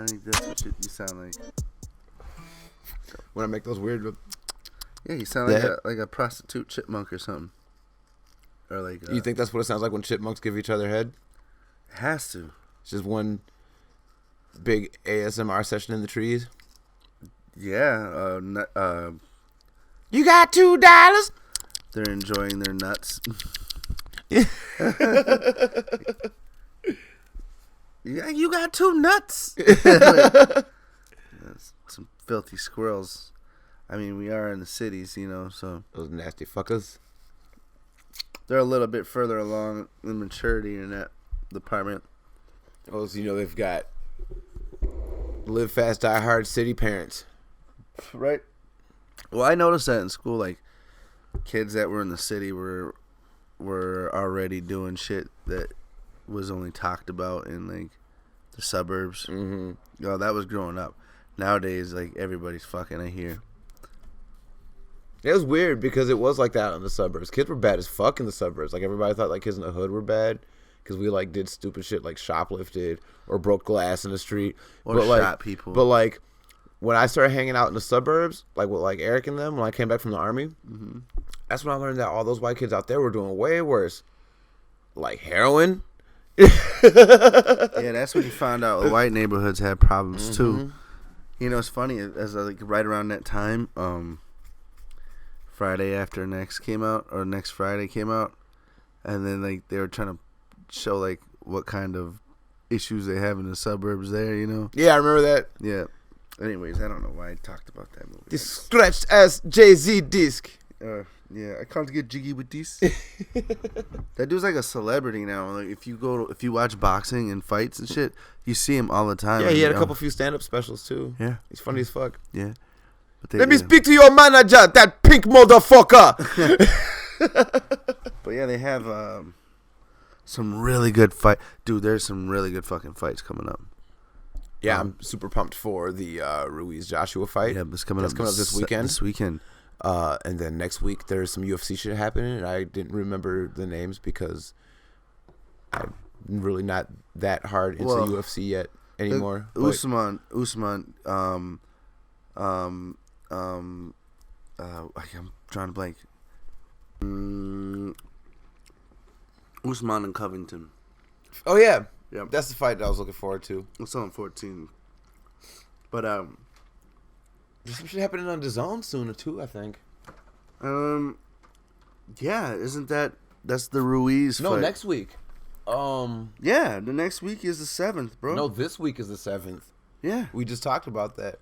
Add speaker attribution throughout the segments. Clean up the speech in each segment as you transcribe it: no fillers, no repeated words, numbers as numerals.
Speaker 1: I think that's what you sound like.
Speaker 2: When I make those weird...
Speaker 1: Yeah, you sound like a prostitute chipmunk or something. Or like...
Speaker 2: You think that's what it sounds like when chipmunks give each other head?
Speaker 1: It has to.
Speaker 2: It's just one big ASMR session in the trees?
Speaker 1: Yeah.
Speaker 2: You got $2?
Speaker 1: They're enjoying their nuts. Yeah, you got 2 nuts. Some filthy squirrels. I mean, we are in the cities, so
Speaker 2: Those nasty fuckers.
Speaker 1: they're a little bit further along in maturity in that department.
Speaker 2: Oh, so they've got live fast, die hard city parents.
Speaker 1: Right. Well, I noticed that in school, like, kids that were in the city were already doing shit that was only talked about in, like, the suburbs.
Speaker 2: Mm-hmm.
Speaker 1: That was growing up. Nowadays, like, everybody's fucking, I hear.
Speaker 2: It was weird because it was like that in the suburbs. Kids were bad as fuck in the suburbs. Like, everybody thought, like, kids in the hood were bad because we, like, did stupid shit like shoplifted or broke glass in the street.
Speaker 1: Or shot people.
Speaker 2: But, like, when I started hanging out in the suburbs, like, with, like, Eric and them, when I came back from the army,
Speaker 1: Mm-hmm.
Speaker 2: that's when I learned that all those white kids out there were doing way worse. Like, heroin.
Speaker 1: Yeah, that's when you found out the white neighborhoods had problems, too. It's funny, as like right around that time, Friday After Next came out, or Next Friday came out, and then like they were trying to show like what kind of issues they have in the suburbs there,
Speaker 2: Yeah, I remember that.
Speaker 1: Yeah. Anyways, I don't know why I talked about that movie.
Speaker 2: This stretched ass Jay-Z disc.
Speaker 1: Yeah, I can't get jiggy with this. That dude's like a celebrity now. Like if you watch boxing and fights and shit, you see him all the time.
Speaker 2: Yeah, he had a few stand-up specials too.
Speaker 1: Yeah,
Speaker 2: he's funny as fuck.
Speaker 1: Yeah.
Speaker 2: Let me speak to your manager, that pink motherfucker.
Speaker 1: But yeah, they have some really good fight. Dude, there's some really good fucking fights coming up.
Speaker 2: Yeah, I'm super pumped for the Ruiz-Joshua fight.
Speaker 1: Yeah, it's coming up
Speaker 2: this weekend.
Speaker 1: This weekend.
Speaker 2: And then next week there's some UFC shit happening, and I didn't remember the names because I'm really not that hard into UFC yet anymore.
Speaker 1: Usman, I'm drawing a blank. Usman and Covington.
Speaker 2: Oh yeah,
Speaker 1: yeah,
Speaker 2: that's the fight that I was looking forward to.
Speaker 1: It's on 14, but
Speaker 2: there's some shit happening on DAZN soon too, I think.
Speaker 1: Yeah, that's the Ruiz
Speaker 2: No,
Speaker 1: fight.
Speaker 2: next week.
Speaker 1: Yeah, the next week is the 7th, bro.
Speaker 2: No, this week is the 7th.
Speaker 1: Yeah.
Speaker 2: We just talked about that.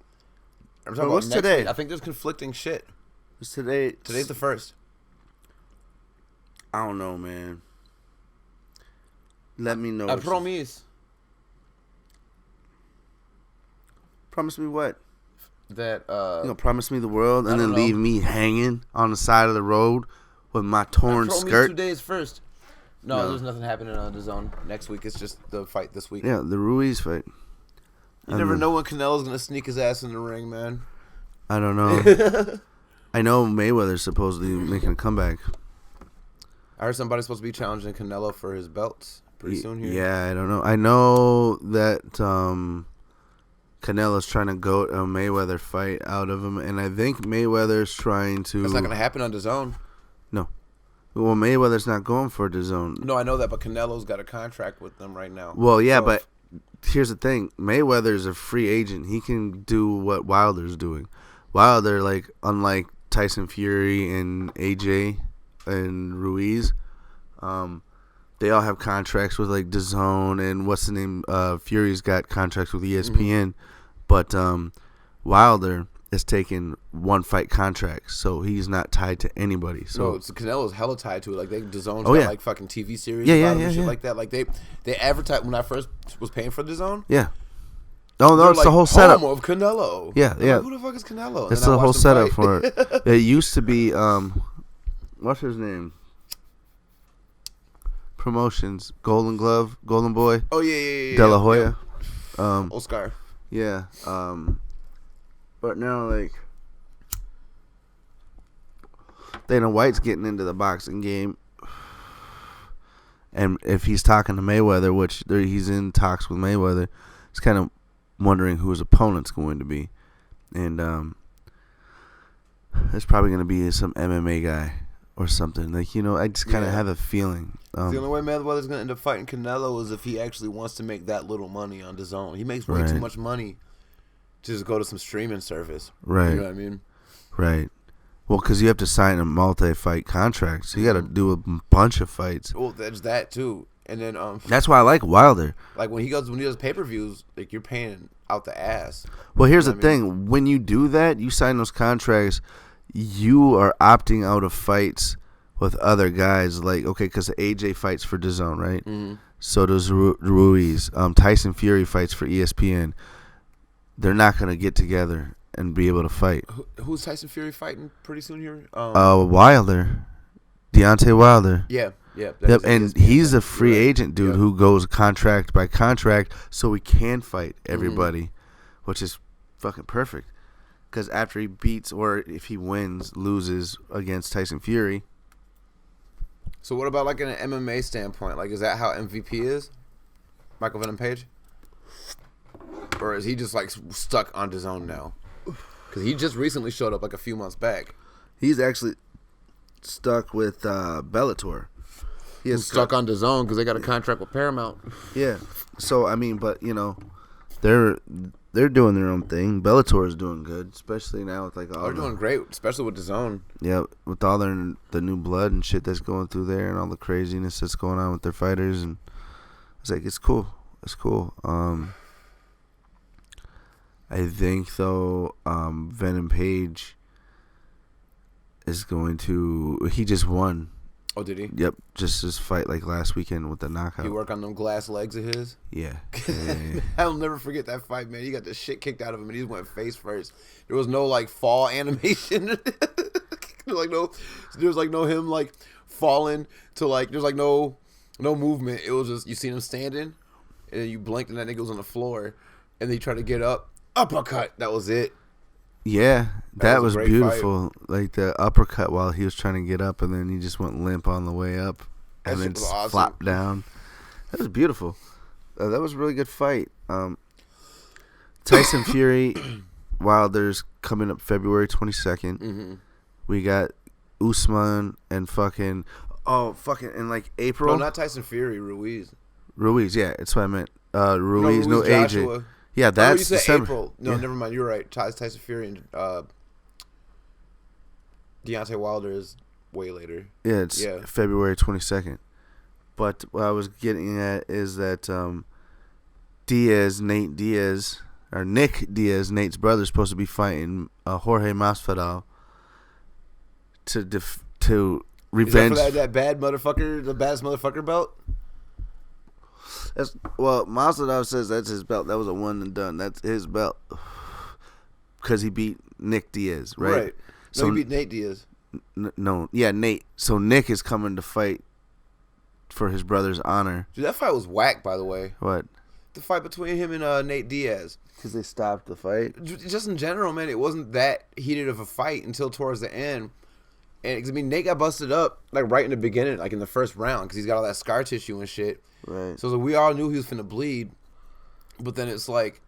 Speaker 2: I'm talking
Speaker 1: about what's
Speaker 2: next
Speaker 1: today?
Speaker 2: Week. I think there's conflicting shit.
Speaker 1: It's today.
Speaker 2: Today's the 1st.
Speaker 1: I don't know, man. Let me know.
Speaker 2: I promise.
Speaker 1: Promise me what?
Speaker 2: That
Speaker 1: promise me the world and then leave me hanging on the side of the road with my torn skirt.
Speaker 2: 2 days first. No, there's nothing happening on DAZN. Next week it's just the fight this week.
Speaker 1: Yeah, the Ruiz fight.
Speaker 2: You never know when Canelo's gonna sneak his ass in the ring, man.
Speaker 1: I don't know. I know Mayweather's supposedly making a comeback.
Speaker 2: I heard somebody's supposed to be challenging Canelo for his belts pretty soon here.
Speaker 1: Yeah, I don't know. I know that Canelo's trying to goat a Mayweather fight out of him, and I think Mayweather's trying to...
Speaker 2: That's not going to happen on DAZN.
Speaker 1: No. Well, Mayweather's not going for DAZN.
Speaker 2: No, I know that, but Canelo's got a contract with them right now.
Speaker 1: Well, yeah, but here's the thing. Mayweather's a free agent. He can do what Wilder's doing. Wilder, like, unlike Tyson Fury and AJ and Ruiz, they all have contracts with, like, DAZN and what's the name? Fury's got contracts with ESPN. But Wilder is taking one fight contracts, so he's not tied to anybody. So
Speaker 2: no, Canelo's hella tied to it. Like DAZN's got like fucking TV series, and shit like that. Like they advertise when I first was paying for DAZN.
Speaker 1: Yeah. No, it's like the whole setup
Speaker 2: of Canelo.
Speaker 1: Yeah.
Speaker 2: Like, who the fuck is Canelo?
Speaker 1: It's the whole setup for it. It used to be what's his name? Promotions, Golden Glove, Golden Boy.
Speaker 2: Oh yeah.
Speaker 1: De La Hoya.
Speaker 2: Yeah. Oscar.
Speaker 1: Yeah. But now, like, Dana White's getting into the boxing game. And if he's talking to Mayweather, which he's in talks with Mayweather, it's kind of wondering who his opponent's going to be, and there's probably going to be some MMA guy or something. Like, I just kind of have a feeling.
Speaker 2: The only way Mayweather's going to end up fighting Canelo is if he actually wants to make that little money on DAZN. He makes way too much money to just go to some streaming service.
Speaker 1: Right.
Speaker 2: You know what I mean?
Speaker 1: Right. Well, because you have to sign a multi-fight contract, so you got to do a bunch of fights.
Speaker 2: Well, there's that too, and then
Speaker 1: that's why I like Wilder.
Speaker 2: Like when he does pay-per-views, like you're paying out the ass.
Speaker 1: Well, here's the thing: when you do that, you sign those contracts, you are opting out of fights with other guys. Like, okay, because AJ fights for DAZN, right? Mm-hmm. So does Ruiz. Tyson Fury fights for ESPN. They're not gonna get together and be able to fight.
Speaker 2: Who's Tyson Fury fighting pretty soon here?
Speaker 1: Wilder, Deontay Wilder.
Speaker 2: Yeah.
Speaker 1: Yep, and he's a free agent dude who goes contract by contract, so he can fight everybody, which is fucking perfect. Because after he beats, or if he loses against Tyson Fury.
Speaker 2: So what about like in an MMA standpoint? Like, is that how MVP is? Michael Venom Page? Or is he just like stuck on DAZN now? Because he just recently showed up like a few months back. He's
Speaker 1: actually stuck with Bellator.
Speaker 2: He is stuck on DAZN because they got a contract with Paramount.
Speaker 1: Yeah. So I mean, but they're doing their own thing. Bellator is doing good, especially now with like all.
Speaker 2: They're doing great, especially with DAZN.
Speaker 1: Yeah, with all the new blood and shit that's going through there, and all the craziness that's going on with their fighters, and it's like it's cool. It's cool. I think though, Venom Page is going to. He just won.
Speaker 2: Oh, did he?
Speaker 1: Yep, just his fight like last weekend with the knockout.
Speaker 2: He work on them glass legs of his?
Speaker 1: Yeah.
Speaker 2: I'll never forget that fight, man. He got the shit kicked out of him, and he just went face first. There was no like fall animation. there was no him like falling to like. There's like no movement. It was just you seen him standing, and then you blinked, and that nigga was on the floor, and then he tried to get up, uppercut. That was it.
Speaker 1: Yeah, that was beautiful. Fight. Like the uppercut while he was trying to get up, and then he just went limp on the way up, and then awesome. Flopped down. That was beautiful. That was a really good fight. Tyson Fury, Wilder's coming up February 22nd. Mm-hmm. We got Usman and in like April.
Speaker 2: No, not Tyson Fury, Ruiz.
Speaker 1: Ruiz, yeah, that's what I meant. Ruiz, no AJ. Yeah, that's
Speaker 2: you said
Speaker 1: December.
Speaker 2: April. No, never mind. You're right. Tyson Fury and Deontay Wilder is way later.
Speaker 1: Yeah, it's February 22nd. But what I was getting at is that Nate Diaz, Nate's brother, is supposed to be fighting Jorge Masvidal to revenge.
Speaker 2: Is that for that bad motherfucker, the baddest motherfucker belt?
Speaker 1: Masvidal says that's his belt. That was a one and done. That's his belt because he beat Nick Diaz, right?
Speaker 2: Right. So he beat Nate Diaz.
Speaker 1: Nate. So Nick is coming to fight for his brother's honor.
Speaker 2: Dude, that fight was whack, by the way.
Speaker 1: What?
Speaker 2: The fight between him and Nate Diaz.
Speaker 1: Because they stopped the fight?
Speaker 2: Just in general, man, it wasn't that heated of a fight until towards the end. And Nate got busted up like right in the beginning, like in the first round, because he's got all that scar tissue and shit.
Speaker 1: Right.
Speaker 2: So we all knew he was finna bleed, but then it's like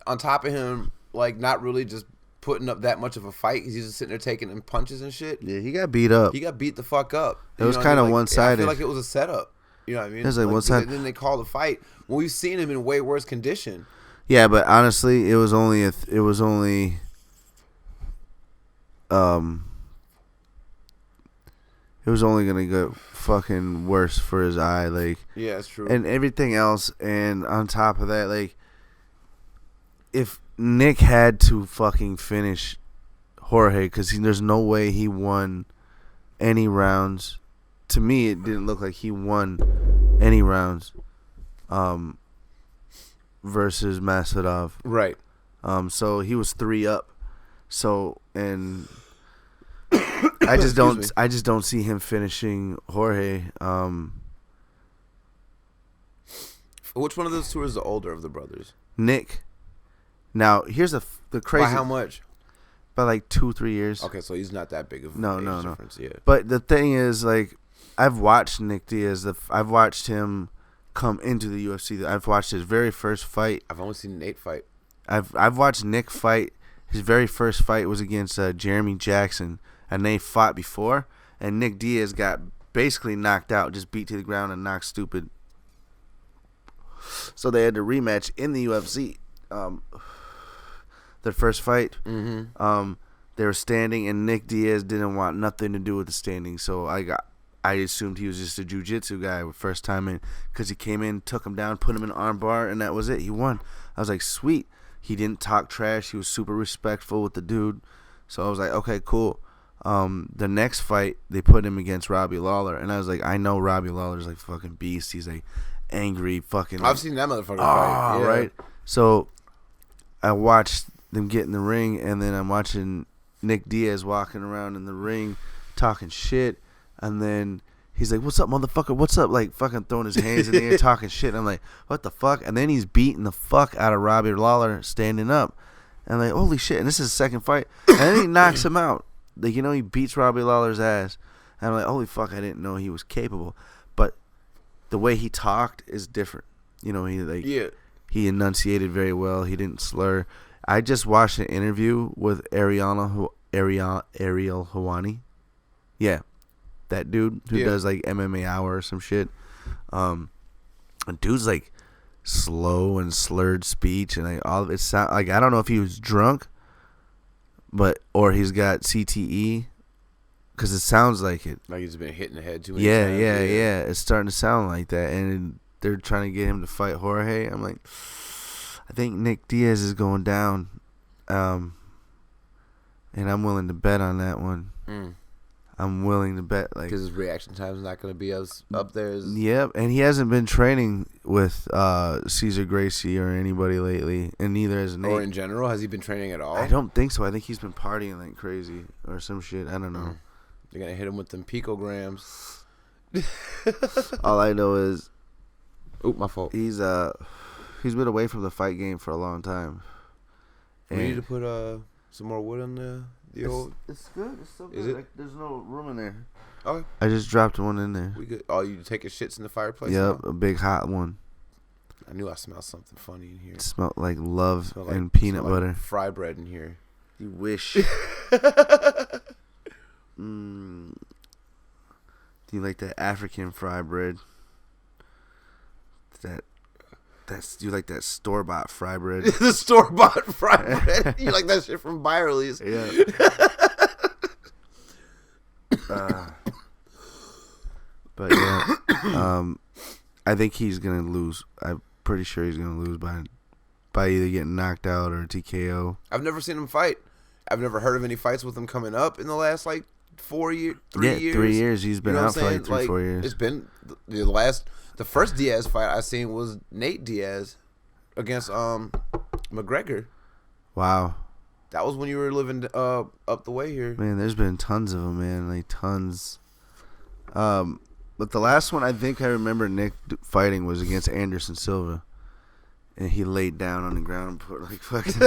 Speaker 2: on top of him, like not really just putting up that much of a fight. He's just sitting there taking him punches and shit.
Speaker 1: Yeah, he got beat up.
Speaker 2: He got beat the fuck up.
Speaker 1: It was kind of one-sided.
Speaker 2: I feel like it was a setup. You know what I mean?
Speaker 1: It was like one-sided.
Speaker 2: Then they called the fight. Well, we've seen him in way worse condition.
Speaker 1: Yeah, but honestly, it was only gonna go fucking worse for his eye, like.
Speaker 2: Yeah, that's true.
Speaker 1: And everything else, and on top of that, like, if Nick had to fucking finish Jorge, because there's no way he won any rounds. To me, it didn't look like he won any rounds, versus Masvidal.
Speaker 2: Right.
Speaker 1: So he was 3 up. So and. I just don't see him finishing Jorge.
Speaker 2: Which one of those two is the older of the brothers?
Speaker 1: Nick. Now here's the crazy.
Speaker 2: By how much?
Speaker 1: By like 2-3 years.
Speaker 2: Okay, so he's not that big of
Speaker 1: no
Speaker 2: difference. Yeah.
Speaker 1: But the thing is, like, I've watched Nick Diaz. I've watched him come into the UFC. I've watched his very first fight.
Speaker 2: I've only seen Nate fight.
Speaker 1: I've watched Nick fight. His very first fight was against Jeremy Jackson, and they fought before. And Nick Diaz got basically knocked out, just beat to the ground and knocked stupid. So they had to rematch in the UFC. Their first fight.
Speaker 2: Mm-hmm.
Speaker 1: They were standing, and Nick Diaz didn't want nothing to do with the standing. So I assumed he was just a jiu-jitsu guy first time in, because he came in, took him down, put him in an arm bar, and that was it. He won. I was like, sweet. He didn't talk trash. He was super respectful with the dude. So I was like, okay, cool. The next fight, they put him against Robbie Lawler, and I was like, I know Robbie Lawler's like fucking beast. He's like angry fucking.
Speaker 2: I've seen that motherfucker fight. Yeah.
Speaker 1: Right. So I watched them get in the ring, and then I'm watching Nick Diaz walking around in the ring talking shit, and then he's like, what's up, motherfucker, what's up, like fucking throwing his hands in the air talking shit. I'm like, what the fuck? And then he's beating the fuck out of Robbie Lawler standing up, and I'm like, holy shit. And this is his second fight, and then he knocks him out. Like, you know, he beats Robbie Lawler's ass, and I'm like, holy fuck, I didn't know he was capable. But the way he talked is different. You know, he enunciated very well. He didn't slur. I just watched an interview with Ariel Hawani. Yeah, that dude who does like MMA Hour or some shit. And dude's like slow and slurred speech, and like all of it sound like, I don't know if he was drunk, or he's got CTE, because it sounds like it.
Speaker 2: Like he's been hitting the head too many
Speaker 1: times.
Speaker 2: times.
Speaker 1: Yeah. It's starting to sound like that, and they're trying to get him to fight Jorge. I'm like, I think Nick Diaz is going down, and I'm willing to bet on that one. I'm willing to bet, like,
Speaker 2: because his reaction time is not going to be as up there as.
Speaker 1: Yep, and he hasn't been training with Cesar Gracie or anybody lately, and neither has Nate.
Speaker 2: Or in general, has he been training at all?
Speaker 1: I don't think so. I think he's been partying like crazy or some shit. I don't know.
Speaker 2: They're gonna hit him with them picograms.
Speaker 1: All I know is,
Speaker 2: my fault.
Speaker 1: He's been away from the fight game for a long time.
Speaker 2: We need to put some more wood on the old.
Speaker 1: It's good. It's so good.
Speaker 2: Is it?
Speaker 1: Like, there's no room in there.
Speaker 2: Okay.
Speaker 1: I just dropped one in there.
Speaker 2: We good. Oh, you taking shits in the fireplace?
Speaker 1: Yep,
Speaker 2: now?
Speaker 1: a big hot one.
Speaker 2: I knew I smelled something funny in here.
Speaker 1: It smelled like love and
Speaker 2: like,
Speaker 1: peanut butter.
Speaker 2: Like fry bread in here.
Speaker 1: You wish. Do you like that African fry bread? That's you like that store-bought fry bread?
Speaker 2: The store-bought fry bread. You like that shit from Byerly's?
Speaker 1: Yeah. But yeah, I think he's gonna lose. I'm pretty sure he's gonna lose by either getting knocked out or TKO.
Speaker 2: I've never seen him fight. I've never heard of any fights with him coming up in the last like 3 years.
Speaker 1: 3 years. He's been out for like 3-4 years.
Speaker 2: It's been the first Diaz fight I seen was Nate Diaz against McGregor.
Speaker 1: Wow.
Speaker 2: That was when you were living up the way here.
Speaker 1: Man, there's been tons of them, man. Like tons. But the last one I think I remember Nick fighting was against Anderson Silva. And he laid down on the ground and put like fucking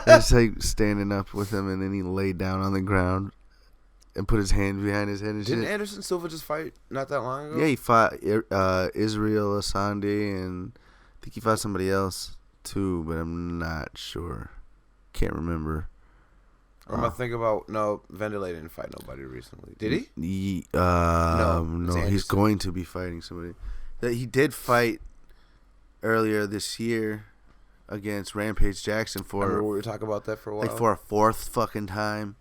Speaker 1: just like standing up with him, and then he laid down on the ground and put his hands behind his head and shit.
Speaker 2: Didn't Anderson Silva just fight not that long ago?
Speaker 1: Yeah, he fought Israel Asande, and I think he fought somebody else too, but I'm not sure. Can't remember.
Speaker 2: Or am I thinking about Vendela didn't fight nobody recently. Did he?
Speaker 1: No, he's going to be fighting somebody. He did fight earlier this year against Rampage Jackson
Speaker 2: I remember we were talking about that for a while.
Speaker 1: Like for a fourth fucking time.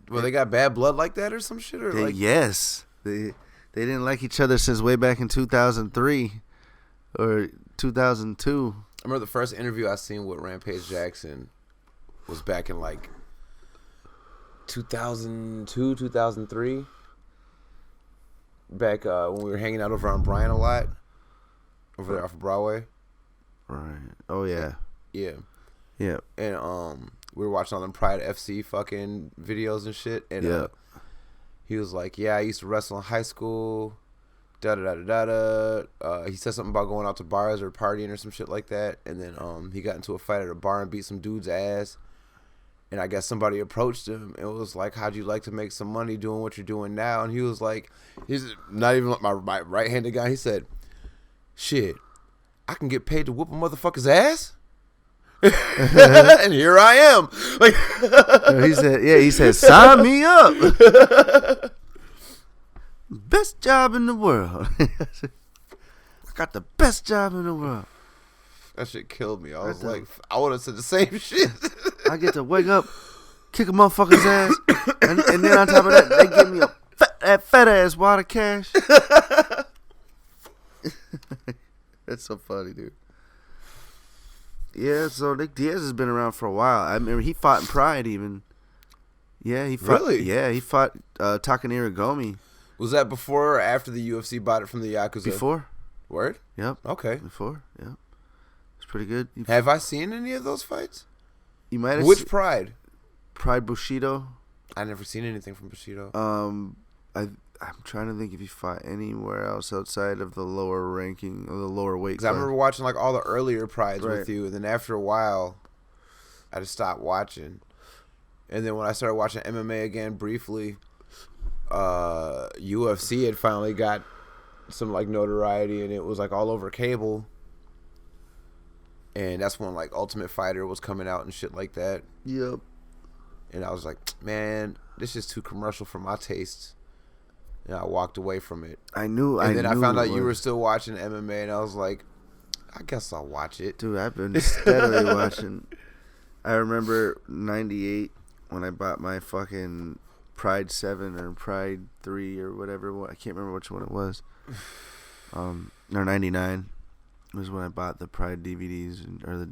Speaker 2: Well, they got bad blood like that or some shit, or
Speaker 1: yes, they didn't like each other since way back in 2003 or 2002.
Speaker 2: I remember the first interview I seen with Rampage Jackson was back in like 2002, 2003. Back when we were hanging out over on Bryan a lot. Over there off of Broadway.
Speaker 1: Right. Oh, yeah.
Speaker 2: Yeah.
Speaker 1: Yeah.
Speaker 2: And we were watching all them Pride FC fucking videos and shit. And he was like, yeah, I used to wrestle in high school. Da-da-da-da-da. He said something about going out to bars or partying or some shit like that. And then he got into a fight at a bar and beat some dude's ass. And I guess somebody approached him and was like, how'd you like to make some money doing what you're doing now? And he was like, he's not even my right-handed guy. He said, shit, I can get paid to whoop a motherfucker's ass? And here I am. Like
Speaker 1: he said, sign me up. Best job in the world. I got the best job in the world.
Speaker 2: That shit killed me. I was like, I would have said the same shit.
Speaker 1: I get to wake up, kick a motherfucker's ass, and then on top of that, they give me that fat ass wad of cash. That's so funny, dude. Yeah, so Nick Diaz has been around for a while. I remember he fought in Pride even. Yeah, he fought.
Speaker 2: Really?
Speaker 1: Yeah, he fought Takanori Gomi.
Speaker 2: Was that before or after the UFC bought it from the Yakuza?
Speaker 1: Before.
Speaker 2: Word?
Speaker 1: Yep.
Speaker 2: Okay.
Speaker 1: Before. Yep. It's pretty good.
Speaker 2: Have I seen any of those fights?
Speaker 1: You might have.
Speaker 2: Which Pride?
Speaker 1: Pride Bushido.
Speaker 2: I never seen anything from Bushido.
Speaker 1: I'm trying to think if he fought anywhere else outside of the lower ranking or the lower weight.
Speaker 2: Because I remember watching like all the earlier Prides
Speaker 1: Right.
Speaker 2: with you, and then after a while, I just stopped watching. And then when I started watching MMA again briefly, UFC had finally got some like notoriety, and it was like all over cable. And that's when like Ultimate Fighter was coming out and shit like that.
Speaker 1: Yep.
Speaker 2: And I was like, man, this is too commercial for my tastes. And I walked away from it.
Speaker 1: And
Speaker 2: then I found out you were still watching MMA, and I was like, I guess I'll watch it.
Speaker 1: Dude, I've been steadily watching. I remember 98 when I bought my fucking Pride 7 or Pride 3 or whatever. I can't remember which one it was. Or 99 was when I bought the Pride DVDs or the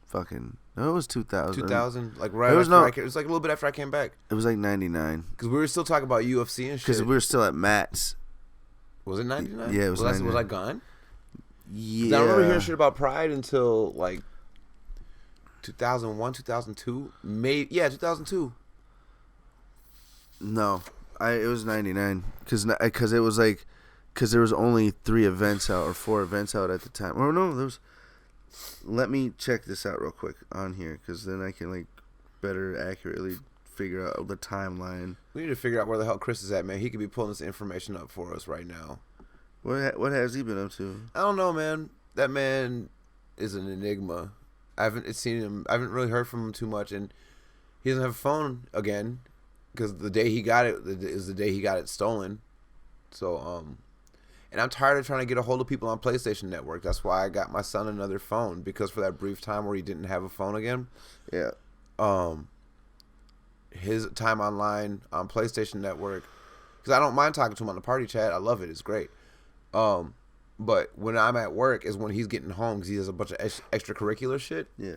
Speaker 1: fucking. No, it was 2000.
Speaker 2: 2000, like right
Speaker 1: it was
Speaker 2: after it was like a little bit after I came back.
Speaker 1: It was like 99.
Speaker 2: Because we were still talking about UFC and shit.
Speaker 1: Because we were still at Matt's.
Speaker 2: Was it 99?
Speaker 1: Yeah, it was 99.
Speaker 2: Was I gone?
Speaker 1: Yeah.
Speaker 2: I don't remember hearing shit about Pride until like 2001, 2002. Maybe, yeah, 2002.
Speaker 1: No, it was 99. Because it was like, because there was only 3 events out or 4 events out at the time. Oh no, there was. Let me check this out real quick on here, because then I can like better accurately figure out the timeline.
Speaker 2: We need to figure out where the hell Chris is at, man. He could be pulling this information up for us right now.
Speaker 1: What has he been up to?
Speaker 2: I don't know, man. That man is an enigma. I haven't seen him. I haven't really heard from him too much, and he doesn't have a phone again because the day he got it is the day he got it stolen. So, and I'm tired of trying to get a hold of people on PlayStation Network. That's why I got my son another phone, because for that brief time where he didn't have a phone again,
Speaker 1: Yeah.
Speaker 2: His time online on PlayStation Network, because I don't mind talking to him on the party chat. I love it. It's great. But when I'm at work is when he's getting home, because he has a bunch of extracurricular shit.
Speaker 1: Yeah.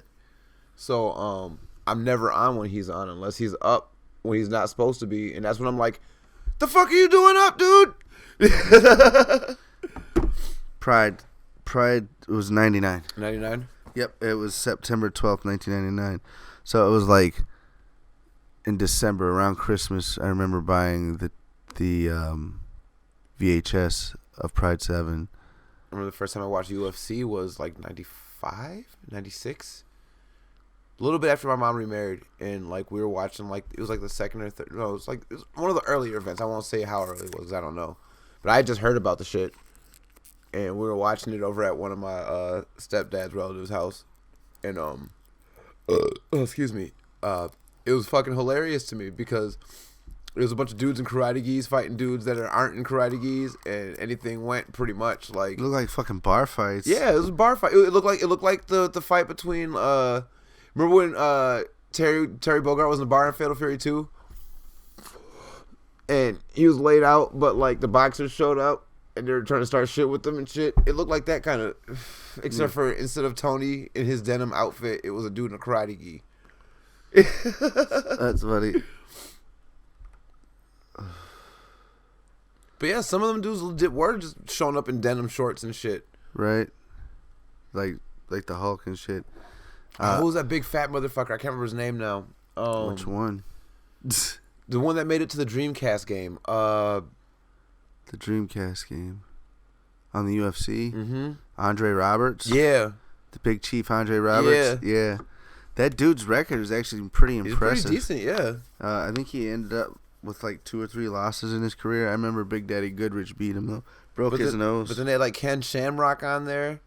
Speaker 2: So I'm never on when he's on unless he's up when he's not supposed to be, and that's when I'm like, the fuck are you doing up, dude?
Speaker 1: Pride was 99.
Speaker 2: 99?
Speaker 1: Yep, it was September 12th, 1999. So it was like in December around Christmas. I remember buying the VHS of Pride 7.
Speaker 2: I remember the first time I watched UFC was like 95, 96. A little bit after my mom remarried, and like we were watching, like it was like the second or third. No, it was one of the earlier events. I won't say how early it was, 'cause I don't know, but I had just heard about the shit, and we were watching it over at one of my stepdad's relatives' house, and excuse me, it was fucking hilarious to me because there was a bunch of dudes in karate gis fighting dudes that aren't in karate gis, and anything went pretty much like.
Speaker 1: It looked like fucking bar fights.
Speaker 2: Yeah, it was a bar fight. It looked like the fight between remember when Terry Bogard was in the bar in Fatal Fury 2? And he was laid out, but like the boxers showed up and they were trying to start shit with them and shit. It looked like that kind of, except for instead of Tony in his denim outfit, it was a dude in a karate gi.
Speaker 1: That's funny.
Speaker 2: But yeah, some of them dudes were just showing up in denim shorts and shit.
Speaker 1: Right? Like the Hulk and shit.
Speaker 2: Who was that big fat motherfucker? I can't remember his name now.
Speaker 1: Which one?
Speaker 2: The one that made it to the Dreamcast game.
Speaker 1: The Dreamcast game. On the UFC?
Speaker 2: Mm-hmm.
Speaker 1: Andre Roberts?
Speaker 2: Yeah.
Speaker 1: The big chief Andre Roberts? Yeah. That dude's record is actually pretty impressive.
Speaker 2: He's pretty decent, yeah.
Speaker 1: I think he ended up with like 2 or 3 losses in his career. I remember Big Daddy Goodrich beat him though. Broke his nose.
Speaker 2: But then they had like Ken Shamrock on there.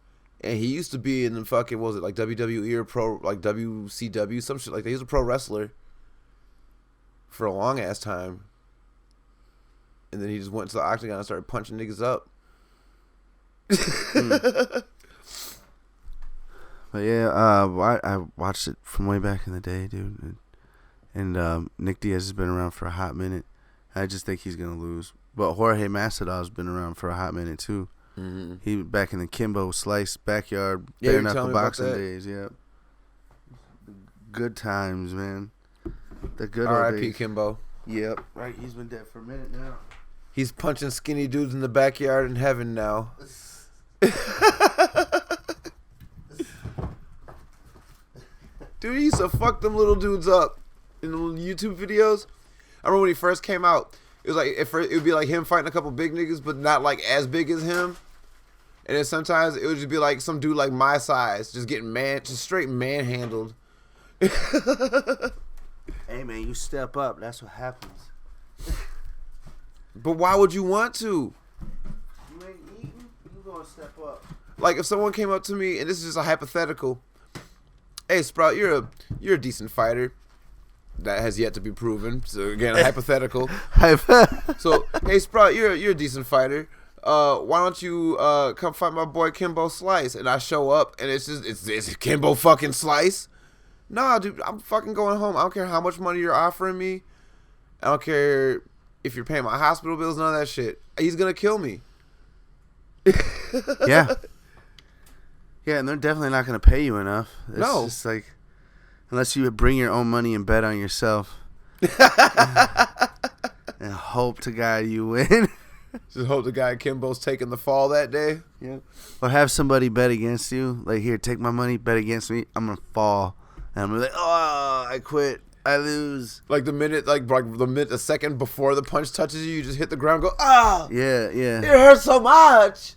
Speaker 2: And he used to be in the fucking, what was it, like WWE or pro, like WCW, some shit like that. He was a pro wrestler for a long ass time. And then he just went to the octagon and started punching niggas up.
Speaker 1: But yeah, I watched it from way back in the day, dude. And Nick Diaz has been around for a hot minute. I just think he's gonna lose. But Jorge Masvidal's been around for a hot minute too. Mm-hmm. He back in the Kimbo Slice backyard bare knuckle boxing days. Yeah, good times, man. The good old days.
Speaker 2: R.I.P. Kimbo.
Speaker 1: Yep. Right, he's been dead for a minute now.
Speaker 2: He's punching skinny dudes in the backyard in heaven now. Dude, he used to fuck them little dudes up in the YouTube videos. I remember when he first came out, it was like it would be like him fighting a couple big niggas, but not like as big as him. And then sometimes it would just be like some dude like my size, just getting just straight manhandled.
Speaker 1: Hey man, you step up. That's what happens.
Speaker 2: But why would you want to?
Speaker 1: You ain't eating. You gonna step up.
Speaker 2: Like if someone came up to me, and this is just a hypothetical. Hey Sprout, you're a decent fighter. That has yet to be proven. So again, a hypothetical. So hey Sprout, you're a decent fighter. Why don't you come fight my boy Kimbo Slice? And I show up, and it's Kimbo fucking Slice. Nah, dude, I'm fucking going home. I don't care how much money you're offering me. I don't care if you're paying my hospital bills, none of that shit. He's gonna kill me.
Speaker 1: Yeah. Yeah, and they're definitely not gonna pay you enough. It's just like, unless you bring your own money and bet on yourself. And hope to God you win.
Speaker 2: Just hope the guy Kimbo's taking the fall that day.
Speaker 1: Yeah. Or have somebody bet against you. Like, here, take my money, bet against me. I'm gonna fall. And I'm gonna be like, oh, I quit. I lose.
Speaker 2: Like the second before the punch touches you, you just hit the ground and go, ah!
Speaker 1: Yeah.
Speaker 2: It hurts so much.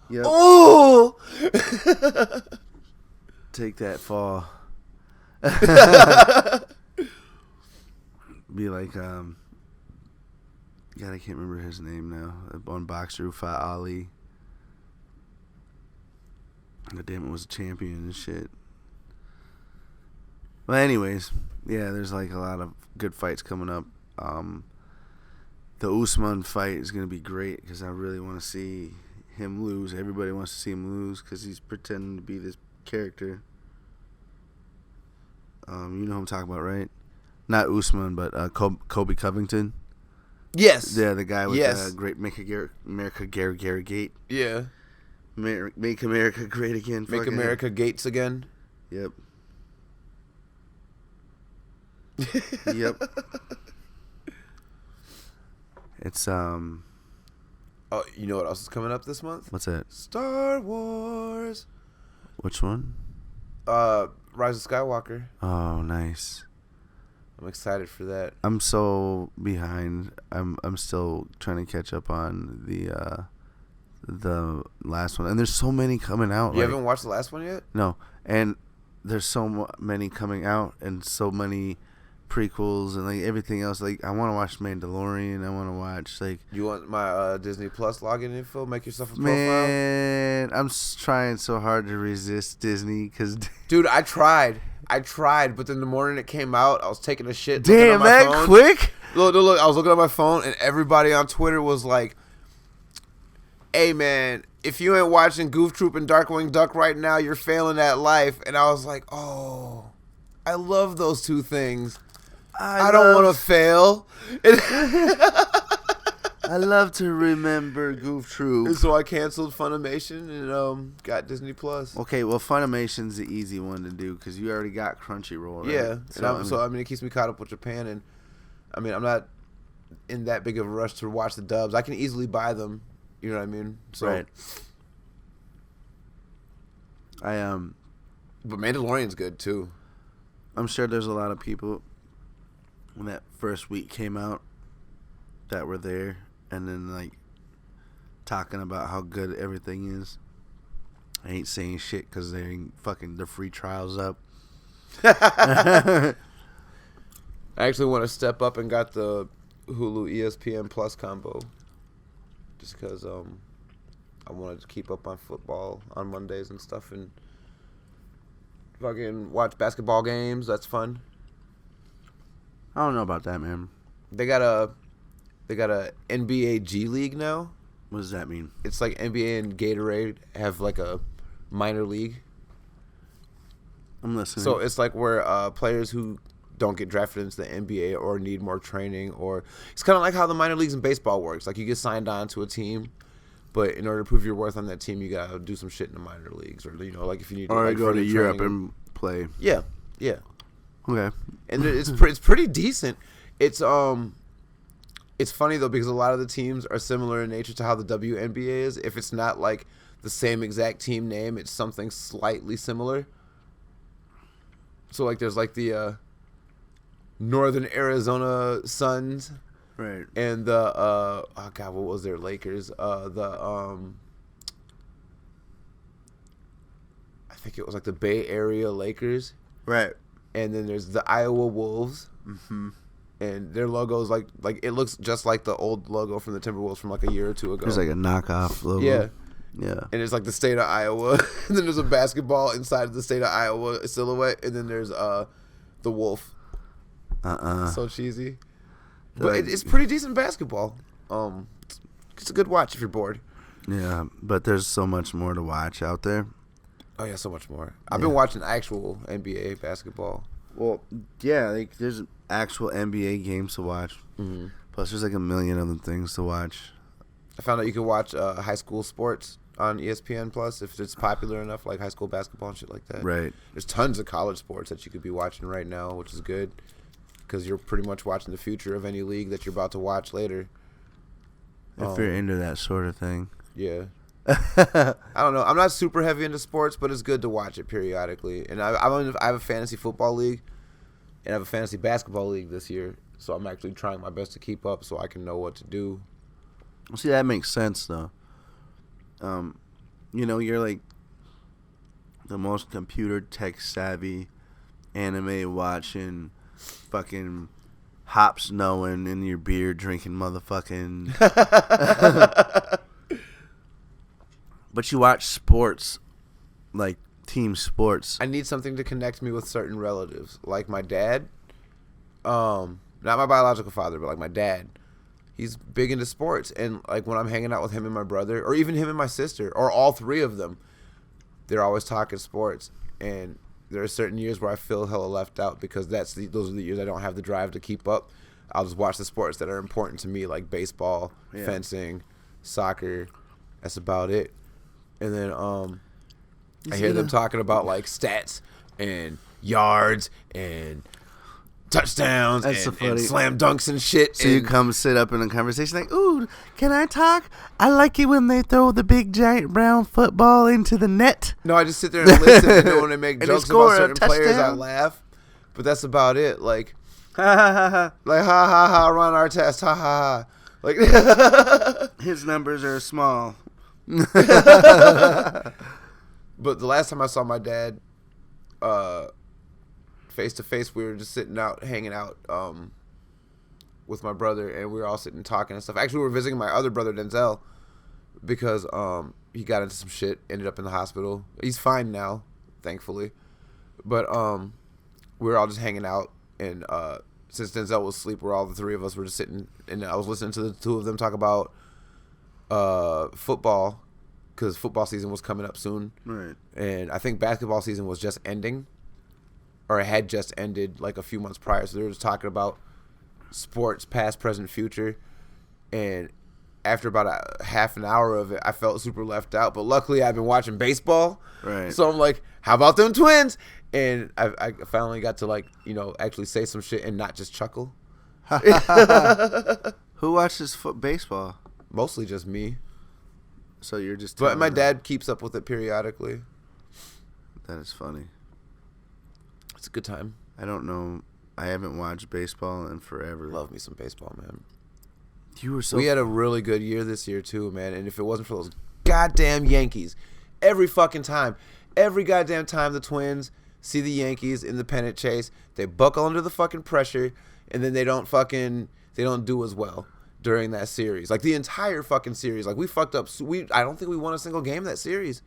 Speaker 1: Yep.
Speaker 2: Ooh!
Speaker 1: Take that fall. Be like, God, I can't remember his name now. On Boxer who fought Ali. God damn, it was a champion and shit. Well, anyways, yeah, there's like a lot of good fights coming up. The Usman fight is gonna be great because I really want to see him lose. Everybody wants to see him lose because he's pretending to be this character. You know who I'm talking about, right? Not Usman, but Kobe Covington.
Speaker 2: Yes.
Speaker 1: Yeah, the guy with great Make America Gate.
Speaker 2: Yeah.
Speaker 1: Make America great again.
Speaker 2: Make America Gates again.
Speaker 1: Yep. Yep. It's
Speaker 2: Oh, you know what else is coming up this month?
Speaker 1: What's that?
Speaker 2: Star Wars.
Speaker 1: Which one?
Speaker 2: Rise of Skywalker.
Speaker 1: Oh, nice.
Speaker 2: I'm excited for that.
Speaker 1: I'm so behind. I'm still trying to catch up on the last one, and there's so many coming out.
Speaker 2: You haven't watched the last one yet?
Speaker 1: No, and there's so many coming out, and so many prequels and like everything else. Like I want to watch Mandalorian. I want to watch like.
Speaker 2: You want my Disney Plus login info? Make yourself a profile.
Speaker 1: Man, I'm trying so hard to resist Disney because.
Speaker 2: Dude, I tried, but then the morning it came out, I was taking a shit.
Speaker 1: Damn, that phone. Quick!
Speaker 2: Look! I was looking at my phone, and everybody on Twitter was like, "Hey, man, if you ain't watching Goof Troop and Darkwing Duck right now, you're failing at life." And I was like, "Oh, I love those two things. I don't want to fail."
Speaker 1: I love to remember Goof Troop.
Speaker 2: And so I canceled Funimation and got Disney Plus.
Speaker 1: Okay, well, Funimation's the easy one to do because you already got Crunchyroll, right?
Speaker 2: Yeah, so it keeps me caught up with Japan, and I mean, I'm not in that big of a rush to watch the dubs. I can easily buy them. You know what I mean? So,
Speaker 1: right.
Speaker 2: But Mandalorian's good too.
Speaker 1: I'm sure there's a lot of people when that first week came out that were there and then like talking about how good everything is. I ain't saying shit because they ain't fucking the free trials up.
Speaker 2: I actually want to step up and got the Hulu ESPN Plus combo just because I wanted to keep up on football on Mondays and stuff, and fucking watch basketball games. That's fun.
Speaker 1: I don't know about that, man.
Speaker 2: They got a NBA G League now.
Speaker 1: What does that mean?
Speaker 2: It's like NBA and Gatorade have like a minor league.
Speaker 1: I'm listening.
Speaker 2: So it's like where players who don't get drafted into the NBA or need more training, or it's kind of like how the minor leagues in baseball works. Like you get signed on to a team, but in order to prove your worth on that team, you gotta do some shit in the minor leagues, or like if you need to
Speaker 1: or
Speaker 2: like,
Speaker 1: go to Europe
Speaker 2: training.
Speaker 1: and play.
Speaker 2: Yeah.
Speaker 1: Okay.
Speaker 2: And it's pretty decent. It's funny though because a lot of the teams are similar in nature to how the WNBA is. If it's not like the same exact team name, it's something slightly similar. So like there's like the Northern Arizona Suns,
Speaker 1: right,
Speaker 2: and the oh god, what was their Lakers? I think it was like the Bay Area Lakers,
Speaker 1: right,
Speaker 2: and then there's the Iowa Wolves,
Speaker 1: mm-hmm.
Speaker 2: and their logo is like it looks just like the old logo from the Timberwolves from like a year or two ago.
Speaker 1: It's like a knockoff logo.
Speaker 2: Yeah.
Speaker 1: Yeah.
Speaker 2: And it's like the state of Iowa. And then there's a basketball inside of the state of Iowa silhouette. And then there's the wolf. So cheesy. But it's pretty decent basketball. It's a good watch if you're bored.
Speaker 1: Yeah, but there's so much more to watch out there.
Speaker 2: Oh, yeah, so much more. I've been watching actual NBA basketball.
Speaker 1: Well, yeah, like there's actual NBA games to watch.
Speaker 2: Mm-hmm.
Speaker 1: Plus, there's like a million other things to watch.
Speaker 2: I found out you can watch high school sports on ESPN Plus if it's popular enough, like high school basketball and shit like that. Right. There's tons of college sports that you could be watching right now, which is good because you're pretty much watching the future of any league that you're about to watch later.
Speaker 1: If you're into that sort of thing.
Speaker 2: Yeah. I don't know. I'm not super heavy into sports, but it's good to watch it periodically. And I have a fantasy football league, and I have a fantasy basketball league this year, so I'm actually trying my best to keep up so I can know what to do.
Speaker 1: See, that makes sense, though. You're like the most computer tech savvy, anime watching, fucking hops knowing in your beer drinking motherfucking. But you watch sports, like team sports.
Speaker 2: I need something to connect me with certain relatives, like my dad. Not my biological father, but like my dad. He's big into sports, and like when I'm hanging out with him and my brother, or even him and my sister, or all three of them, they're always talking sports. And there are certain years where I feel hella left out because those are the years I don't have the drive to keep up. I'll just watch the sports that are important to me, like baseball, fencing, soccer. That's about it. And then I hear them talking about like stats and yards and touchdowns and slam dunks and shit.
Speaker 1: So you come sit up in a conversation like, ooh, can I talk? I like it when they throw the big giant brown football into the net.
Speaker 2: No, I just sit there and listen, and then when they make jokes about certain players, I laugh. But that's about it. Like, ha ha ha, like ha ha ha, run our test, ha ha ha. Like,
Speaker 1: his numbers are small.
Speaker 2: But the last time I saw my dad, face to face, we were just sitting out, hanging out, with my brother, and we were all sitting talking and stuff. Actually, we were visiting my other brother Denzel because he got into some shit, ended up in the hospital. He's fine now, thankfully. But we were all just hanging out, and since Denzel was asleep, all the three of us were just sitting, and I was listening to the two of them talk about football, because football season was coming up soon. Right. And I think basketball season was just ending, or it had just ended like a few months prior. So they were just talking about sports, past, present, future. And after about a half an hour of it, I felt super left out. But luckily, I've been watching baseball. Right. So I'm like, how about them Twins? And I finally got to actually say some shit and not just chuckle.
Speaker 1: Who watches baseball?
Speaker 2: Mostly just me.
Speaker 1: So you're just.
Speaker 2: But my dad keeps up with it periodically.
Speaker 1: That is funny.
Speaker 2: It's a good time.
Speaker 1: I don't know. I haven't watched baseball in forever.
Speaker 2: Love me some baseball, man. We had a really good year this year too, man. And if it wasn't for those goddamn Yankees, every goddamn time the Twins see the Yankees in the pennant chase, they buckle under the fucking pressure, and then they don't do as well. during that series. Like the entire fucking series. Like we fucked up. I don't think we won a single game that series.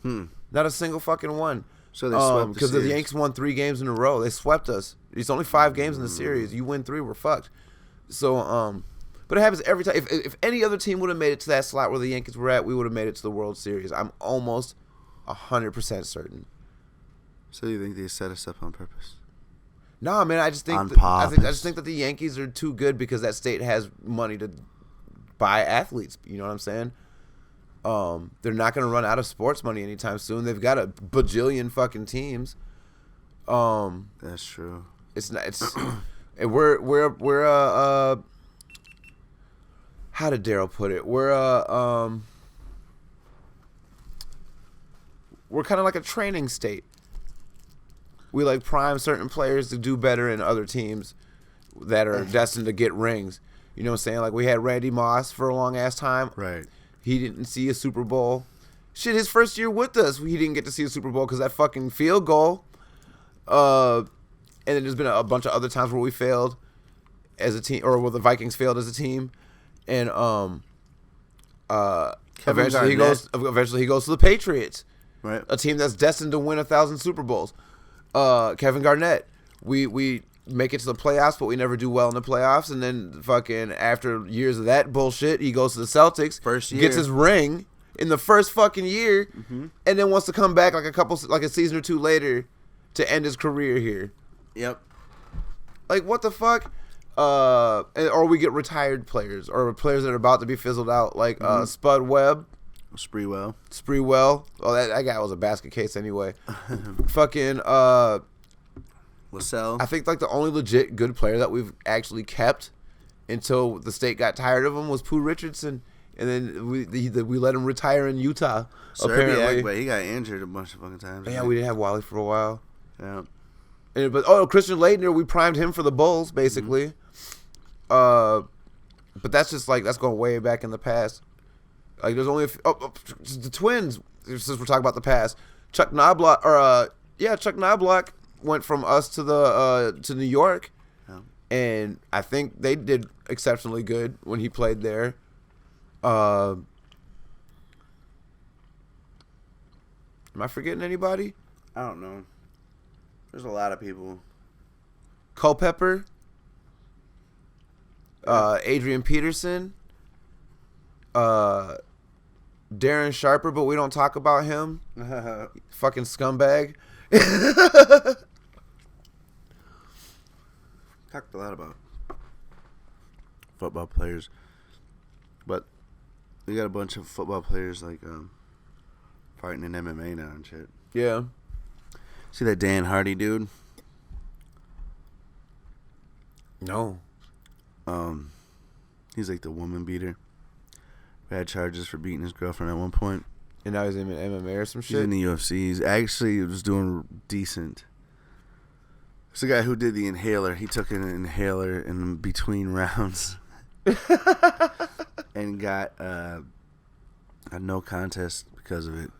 Speaker 2: Not a single fucking one.
Speaker 1: So they swept
Speaker 2: because the Yankees won 3 games in a row. They swept us. It's only 5 games in the series. You win 3, we're fucked. So but it happens every time. If any other team would have made it to that slot where the Yankees were at, we would have made it to the World Series. I'm almost 100% certain.
Speaker 1: So you think they set us up on purpose?
Speaker 2: No, man. I just think I just think that the Yankees are too good because that state has money to buy athletes. You know what I'm saying? They're not going to run out of sports money anytime soon. They've got a bajillion fucking teams.
Speaker 1: That's true.
Speaker 2: It's not. It's and we're how did Daryl put it? We're kind of like a training state. We like prime certain players to do better in other teams that are destined to get rings. You know what I'm saying? Like we had Randy Moss for a long ass time.
Speaker 1: Right.
Speaker 2: He didn't see a Super Bowl. Shit, his first year with us, he didn't get to see a Super Bowl because that fucking field goal. And then there's been a bunch of other times where we failed as a team, or where the Vikings failed as a team. And eventually he goes to the Patriots,
Speaker 1: right?
Speaker 2: A team that's destined to win 1,000 Super Bowls. Kevin Garnett, we make it to the playoffs, but we never do well in the playoffs. And then fucking after years of that bullshit, he goes to the Celtics,
Speaker 1: first year,
Speaker 2: gets his ring in the first fucking year, and then wants to come back like a season or 2 later to end his career here.
Speaker 1: Yep.
Speaker 2: Like what the fuck? Or we get retired players or players that are about to be fizzled out, like Spud Webb. Spreewell. Oh, that guy was a basket case anyway. Fucking
Speaker 1: Lascelles.
Speaker 2: I think like the only legit good player that we've actually kept until the state got tired of him was Pooh Richardson, and then we let him retire in Utah. Apparently,
Speaker 1: but he got injured a bunch of fucking times.
Speaker 2: Yeah, we didn't have Wally for a while.
Speaker 1: Yeah.
Speaker 2: But Christian Laettner, we primed him for the Bulls basically. But that's just like that's going way back in the past. Like there's only the Twins. Since we're talking about the past, Chuck Knobloch went from us to New York, and I think they did exceptionally good when he played there. Am I forgetting anybody?
Speaker 1: I don't know. There's a lot of people.
Speaker 2: Culpepper, Adrian Peterson, Darren Sharper, but we don't talk about him. Fucking scumbag.
Speaker 1: Talked a lot about football players, but we got a bunch of football players like fighting in MMA now and shit.
Speaker 2: Yeah.
Speaker 1: See that Dan Hardy dude?
Speaker 2: No.
Speaker 1: He's like the woman beater. Had charges for beating his girlfriend at one point.
Speaker 2: And now he's in MMA or some shit?
Speaker 1: He's in the UFC. He's actually was doing decent. It's the guy who did the inhaler. He took an inhaler in between rounds. And got a no contest because of it.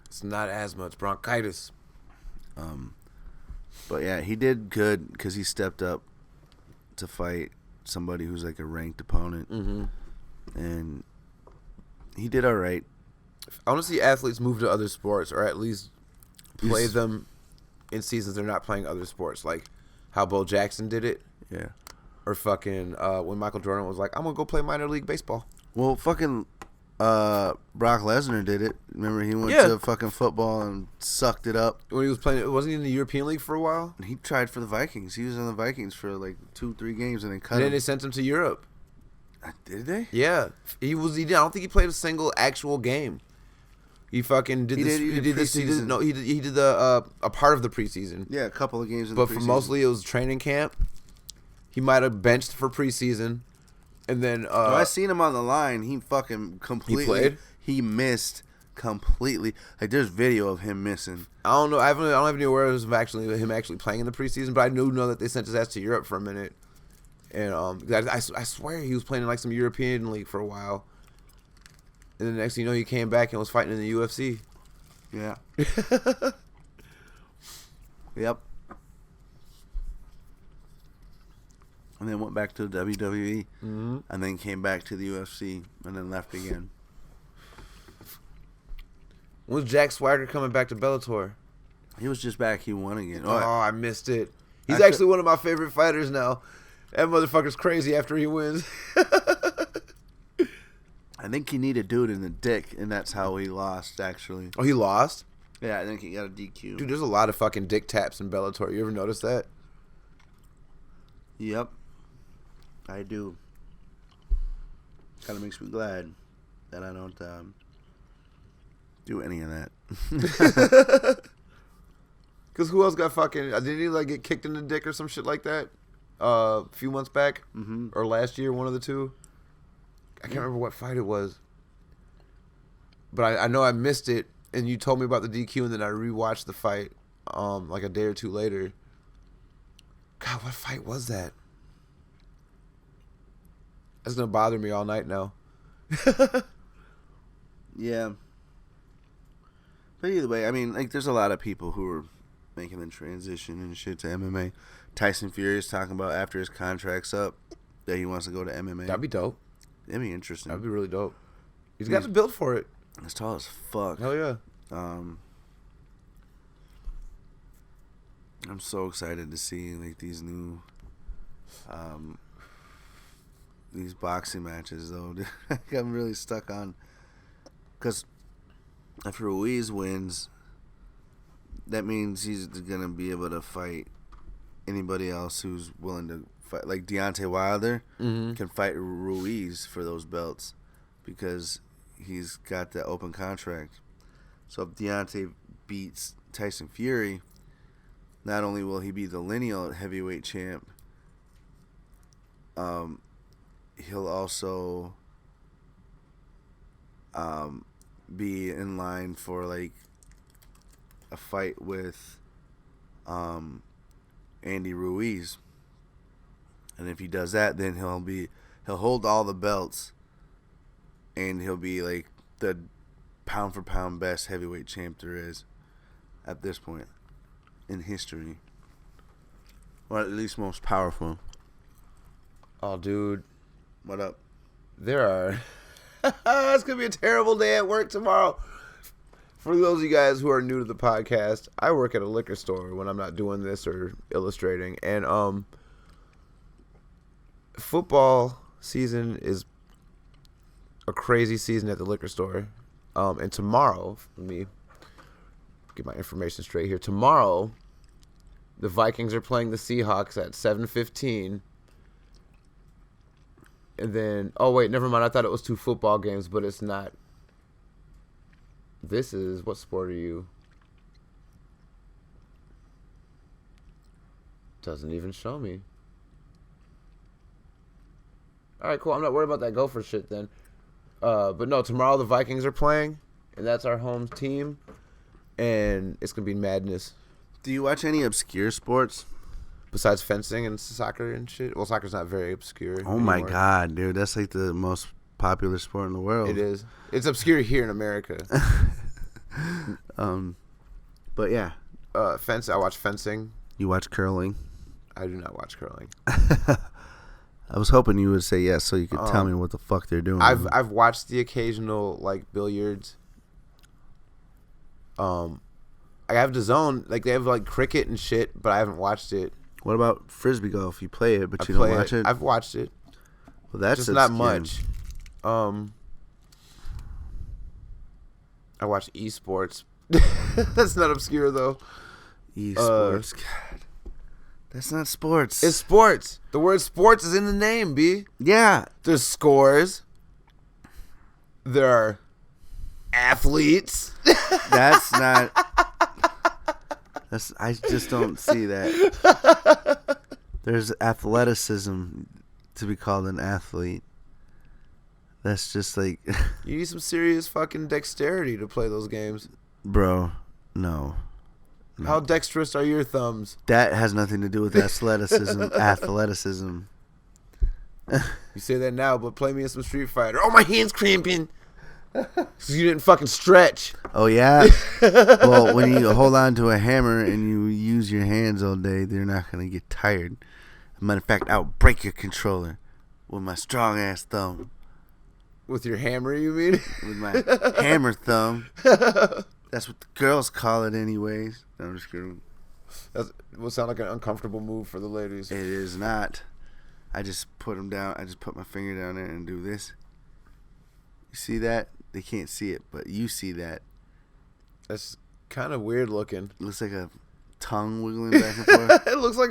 Speaker 2: It's not asthma, it's bronchitis.
Speaker 1: But yeah, he did good because he stepped up to fight somebody who's like a ranked opponent. And he did all right.
Speaker 2: I want to see athletes move to other sports, or at least play them in seasons they're not playing other sports, like how Bo Jackson did it.
Speaker 1: Yeah.
Speaker 2: Or fucking when Michael Jordan was like, I'm gonna go play minor league baseball.
Speaker 1: Well, fucking Brock Lesnar did it. Remember, he went to fucking football and sucked it up.
Speaker 2: When he was playing, wasn't he in the European League for a while?
Speaker 1: He tried for the Vikings. He was on the Vikings for like 2-3 games and then cut
Speaker 2: And then
Speaker 1: him.
Speaker 2: they sent him to Europe.
Speaker 1: Did they?
Speaker 2: Yeah, he was. I don't think he played a single actual game. He fucking did this. He did this. He did no. He did the a part of the preseason.
Speaker 1: Yeah, a couple of games.
Speaker 2: But for mostly it was training camp. He might have benched for preseason, and then
Speaker 1: I seen him on the line. He fucking completely.
Speaker 2: He played?
Speaker 1: He missed completely. Like there's video of him missing.
Speaker 2: I don't know. I don't have any awareness of him actually playing in the preseason, but I do know that they sent his ass to Europe for a minute. And I swear he was playing in like some European league for a while. And then the next thing you know, he came back and was fighting in the UFC.
Speaker 1: Yeah. Yep. and then went back to the WWE,
Speaker 2: Mm-hmm.
Speaker 1: and then came back to the UFC, and then left again.
Speaker 2: When's Jack Swagger coming back to Bellator?
Speaker 1: He was just back. He won again.
Speaker 2: Oh, I missed it. He's
Speaker 1: Actually-
Speaker 2: actually one of my favorite fighters now. That motherfucker's crazy after he wins.
Speaker 1: I think he needed a dude in the dick, and that's how he lost, actually.
Speaker 2: Oh, he lost?
Speaker 1: Yeah, I think he got a DQ.
Speaker 2: Dude, there's a lot of fucking dick taps in Bellator. You ever notice that?
Speaker 1: Yep. I do. Kind of makes me glad that I don't do any of that.
Speaker 2: Because who else got fucking... Didn't he, like, get kicked in the dick or some shit like that? A few months back?
Speaker 1: Mm-hmm.
Speaker 2: Or last year, one of the two? I can't remember what fight it was. But I know I missed it, and you told me about the DQ, and then I rewatched the fight like a day or two later. God, what fight was that? That's going to bother me all night now.
Speaker 1: Yeah. But either way, I mean, like, there's a lot of people who are making the transition and shit to MMA. Tyson Fury is talking about after his contract's up that he wants to go to MMA.
Speaker 2: That'd be dope.
Speaker 1: That'd be interesting.
Speaker 2: That'd be really dope. He's got the build for it.
Speaker 1: He's tall as fuck.
Speaker 2: Hell yeah.
Speaker 1: I'm so excited to see like these new these boxing matches though. I'm really stuck on because if Ruiz wins, that means he's gonna be able to fight anybody else who's willing to fight. Like Deontay Wilder can fight Ruiz for those belts because he's got that open contract. So if Deontay beats Tyson Fury, not only will he be the lineal heavyweight champ, he'll also be in line for like a fight with Andy Ruiz. And if he does that, then he'll hold all the belts, and he'll be like the pound for pound best heavyweight champ there is at this point in history, or at least most powerful.
Speaker 2: Oh, dude.
Speaker 1: What up?
Speaker 2: There are... It's going to be a terrible day at work tomorrow. For those of you guys who are new to the podcast, I work at a liquor store when I'm not doing this or illustrating. And football season is a crazy season at the liquor store. And tomorrow, let me get my information straight here. Tomorrow, the Vikings are playing the Seahawks at 7:15. And then, oh wait, never mind. I thought it was two football games, but it's not. This is, what sport are you? Doesn't even show me. All right, cool. I'm not worried about that Gopher shit then. But no, tomorrow the Vikings are playing, and that's our home team, and it's gonna be madness.
Speaker 1: Do you watch any obscure sports?
Speaker 2: Besides fencing and soccer and shit. Well, soccer's not very obscure.
Speaker 1: Oh my god, dude, that's like the most popular sport in the world.
Speaker 2: It is. It's obscure here in America.
Speaker 1: But yeah,
Speaker 2: Fence. I watch fencing.
Speaker 1: you watch curling.
Speaker 2: I do not watch curling.
Speaker 1: I was hoping you would say yes, so you could tell me what the fuck they're doing.
Speaker 2: I've watched the occasional like billiards. I have DAZN, like they have like cricket and shit, but I haven't watched it.
Speaker 1: What about frisbee golf? You play it, but
Speaker 2: I
Speaker 1: you don't
Speaker 2: play
Speaker 1: watch it.
Speaker 2: I've watched it.
Speaker 1: Well, that's
Speaker 2: Just not
Speaker 1: obscure.
Speaker 2: much. I watch esports. That's not obscure though.
Speaker 1: Esports. God, that's not sports.
Speaker 2: It's sports. The word sports is in the name, B.
Speaker 1: yeah.
Speaker 2: There's scores. There are athletes.
Speaker 1: That's not. That's. I just don't see that. There's athleticism to be called an athlete. That's just like,
Speaker 2: You need some serious fucking dexterity to play those games.
Speaker 1: bro. No.
Speaker 2: How dexterous are your thumbs?
Speaker 1: That has nothing to do with athleticism. Athleticism.
Speaker 2: You say that now, but play me in some Street Fighter. Oh, my hand's cramping. 'Cause you didn't fucking stretch.
Speaker 1: Oh yeah. Well, when you hold on to a hammer and you use your hands all day, they're not gonna get tired. Matter of fact, I'll break your controller with my strong ass thumb.
Speaker 2: With your hammer, you mean?
Speaker 1: With my hammer thumb. That's what the girls call it, anyways. No, I'm just kidding.
Speaker 2: That would sound like an uncomfortable move for the ladies.
Speaker 1: It is not. I just put them down. I just put my finger down there and do this. You see that? They can't see it, but you see that.
Speaker 2: That's kind of weird looking.
Speaker 1: It looks like a tongue wiggling back and forth.
Speaker 2: It looks like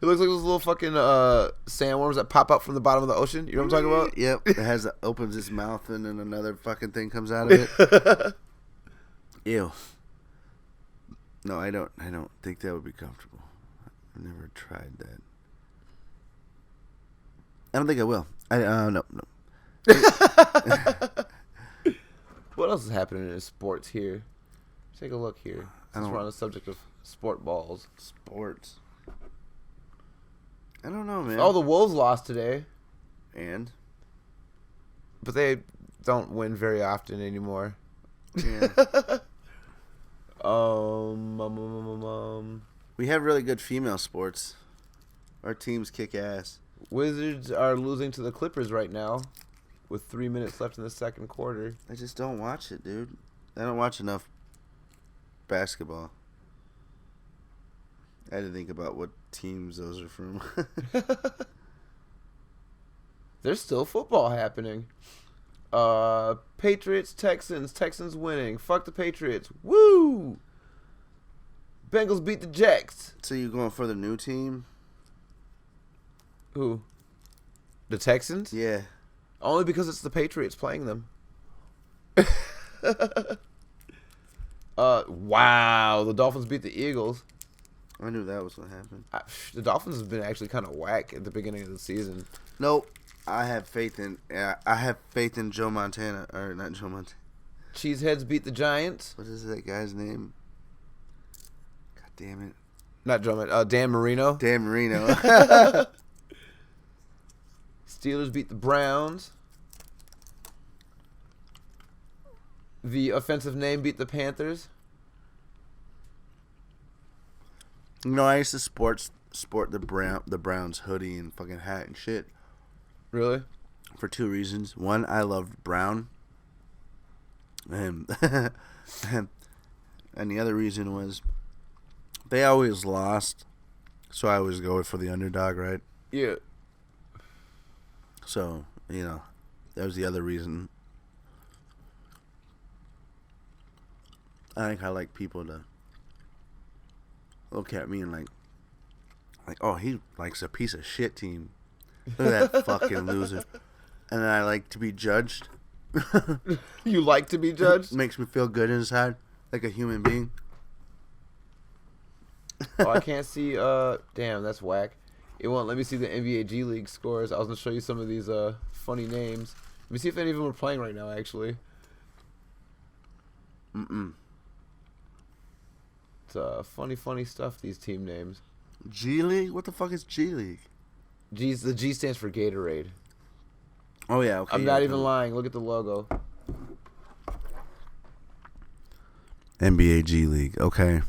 Speaker 2: It looks like those little fucking sandworms that pop up from the bottom of the ocean. You know what I'm talking about?
Speaker 1: Yep. It opens its mouth and then another fucking thing comes out of it. Ew. No, I don't think that would be comfortable. I've never tried that. I don't think I will. No.
Speaker 2: What else is happening in sports here? Take a look here. Since we're on the subject of sport balls.
Speaker 1: Sports. I don't know, man.
Speaker 2: Oh, the Wolves lost today.
Speaker 1: And?
Speaker 2: But they don't win very often anymore.
Speaker 1: Yeah. We have really good female sports. Our teams kick ass.
Speaker 2: Wizards are losing to the Clippers right now with 3 minutes left in the second quarter.
Speaker 1: I just don't watch it, dude. I don't watch enough basketball. I had to think about what teams those are from.
Speaker 2: There's still football happening. Patriots, Texans winning. Fuck the Patriots. Woo! Bengals beat the Jacks.
Speaker 1: So you going for the new team?
Speaker 2: Who? The Texans?
Speaker 1: Yeah.
Speaker 2: Only because it's the Patriots playing them. Wow. The Dolphins beat the Eagles.
Speaker 1: I knew that was what happened.
Speaker 2: The Dolphins have been actually kind of whack at the beginning of the season.
Speaker 1: Nope. I have faith in Joe Montana. Or not Joe Montana.
Speaker 2: Cheeseheads beat the Giants.
Speaker 1: What is that guy's name? God damn it.
Speaker 2: Not Joe Montana. Dan Marino.
Speaker 1: Dan Marino.
Speaker 2: Steelers beat the Browns. The offensive name beat the Panthers.
Speaker 1: You know, I used to sport the Browns hoodie and fucking hat and shit.
Speaker 2: Really?
Speaker 1: For two reasons. One, I loved Brown. And the other reason was they always lost. So I always go for the underdog, right?
Speaker 2: Yeah.
Speaker 1: So, you know, that was the other reason. I think I like people to look at me and like, oh, he likes a piece of shit team. Look at that fucking loser. And then I like to be judged.
Speaker 2: You like to be judged?
Speaker 1: Makes me feel good inside, like a human being.
Speaker 2: Oh, I can't see. Damn, that's whack. It won't let me see the NBA G League scores. I was gonna show you some of these funny names. Let me see if any of them are playing right now. Actually. It's funny stuff. These team names.
Speaker 1: G League? What the fuck is G League?
Speaker 2: The G stands for Gatorade.
Speaker 1: Oh yeah, okay.
Speaker 2: I'm not even lying. Look at the logo.
Speaker 1: NBA G League. Okay.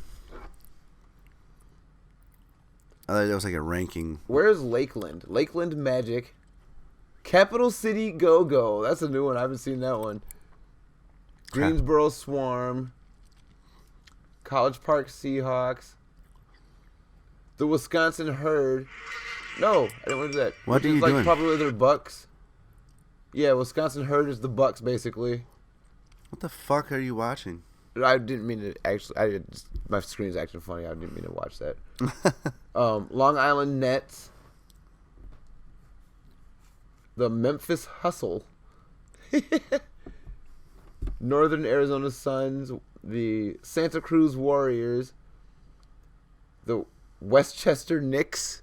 Speaker 1: I thought that was like a ranking.
Speaker 2: Where's Lakeland? Lakeland Magic. Capital City Go-Go. That's a new one. I haven't seen that one. Greensboro Swarm. College Park Seahawks. The Wisconsin Herd. No, I didn't want to do that.
Speaker 1: What are you doing?
Speaker 2: Probably their Bucks. Yeah, Wisconsin Herd is the Bucks, basically.
Speaker 1: What the fuck are you watching?
Speaker 2: I didn't mean to actually. My screen's acting funny. I didn't mean to watch that. Long Island Nets. The Memphis Hustle. Northern Arizona Suns. The Santa Cruz Warriors. The Westchester Knicks.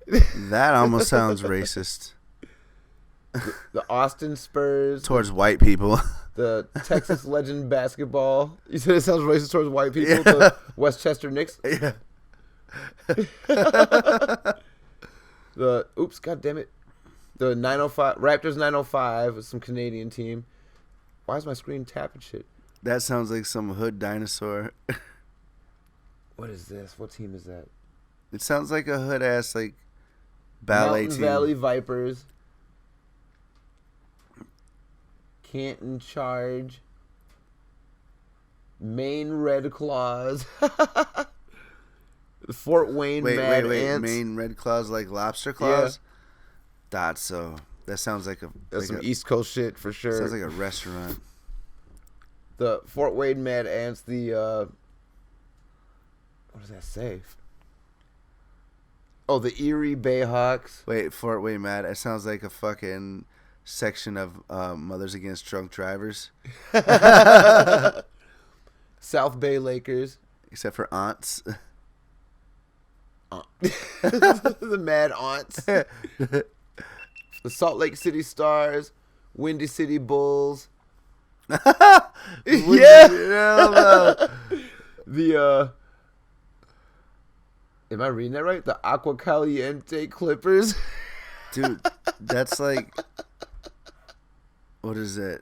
Speaker 1: That almost sounds racist.
Speaker 2: The Austin Spurs.
Speaker 1: Towards white people.
Speaker 2: The Texas Legend Basketball. You said it sounds racist towards white people.
Speaker 1: Yeah.
Speaker 2: The Westchester Knicks.
Speaker 1: Yeah.
Speaker 2: God damn it. The 905 Raptors 905 is some Canadian team. Why is my screen tapping shit?
Speaker 1: That sounds like some hood dinosaur.
Speaker 2: What is this? What team is that?
Speaker 1: It sounds like a hood ass like ballet
Speaker 2: Mountain
Speaker 1: team.
Speaker 2: Valley Vipers. Canton Charge. Maine Red Claws. Fort Wayne Mad Ants.
Speaker 1: Maine red claws like lobster claws. That's so. That sounds like a.
Speaker 2: That's
Speaker 1: like
Speaker 2: some East Coast shit for sure.
Speaker 1: Sounds like a restaurant.
Speaker 2: The Fort Wayne Mad Ants. The what does that say? Oh, the Erie Bayhawks.
Speaker 1: Wait, Fort Wayne Mad. It sounds like a fucking section of Mothers Against Drunk Drivers.
Speaker 2: South Bay Lakers.
Speaker 1: Except for aunts.
Speaker 2: The Mad Aunts. The Salt Lake City Stars. Windy City Bulls.
Speaker 1: Yeah.
Speaker 2: The am I reading that right? The Aqua Caliente Clippers.
Speaker 1: Dude, that's like, what is that?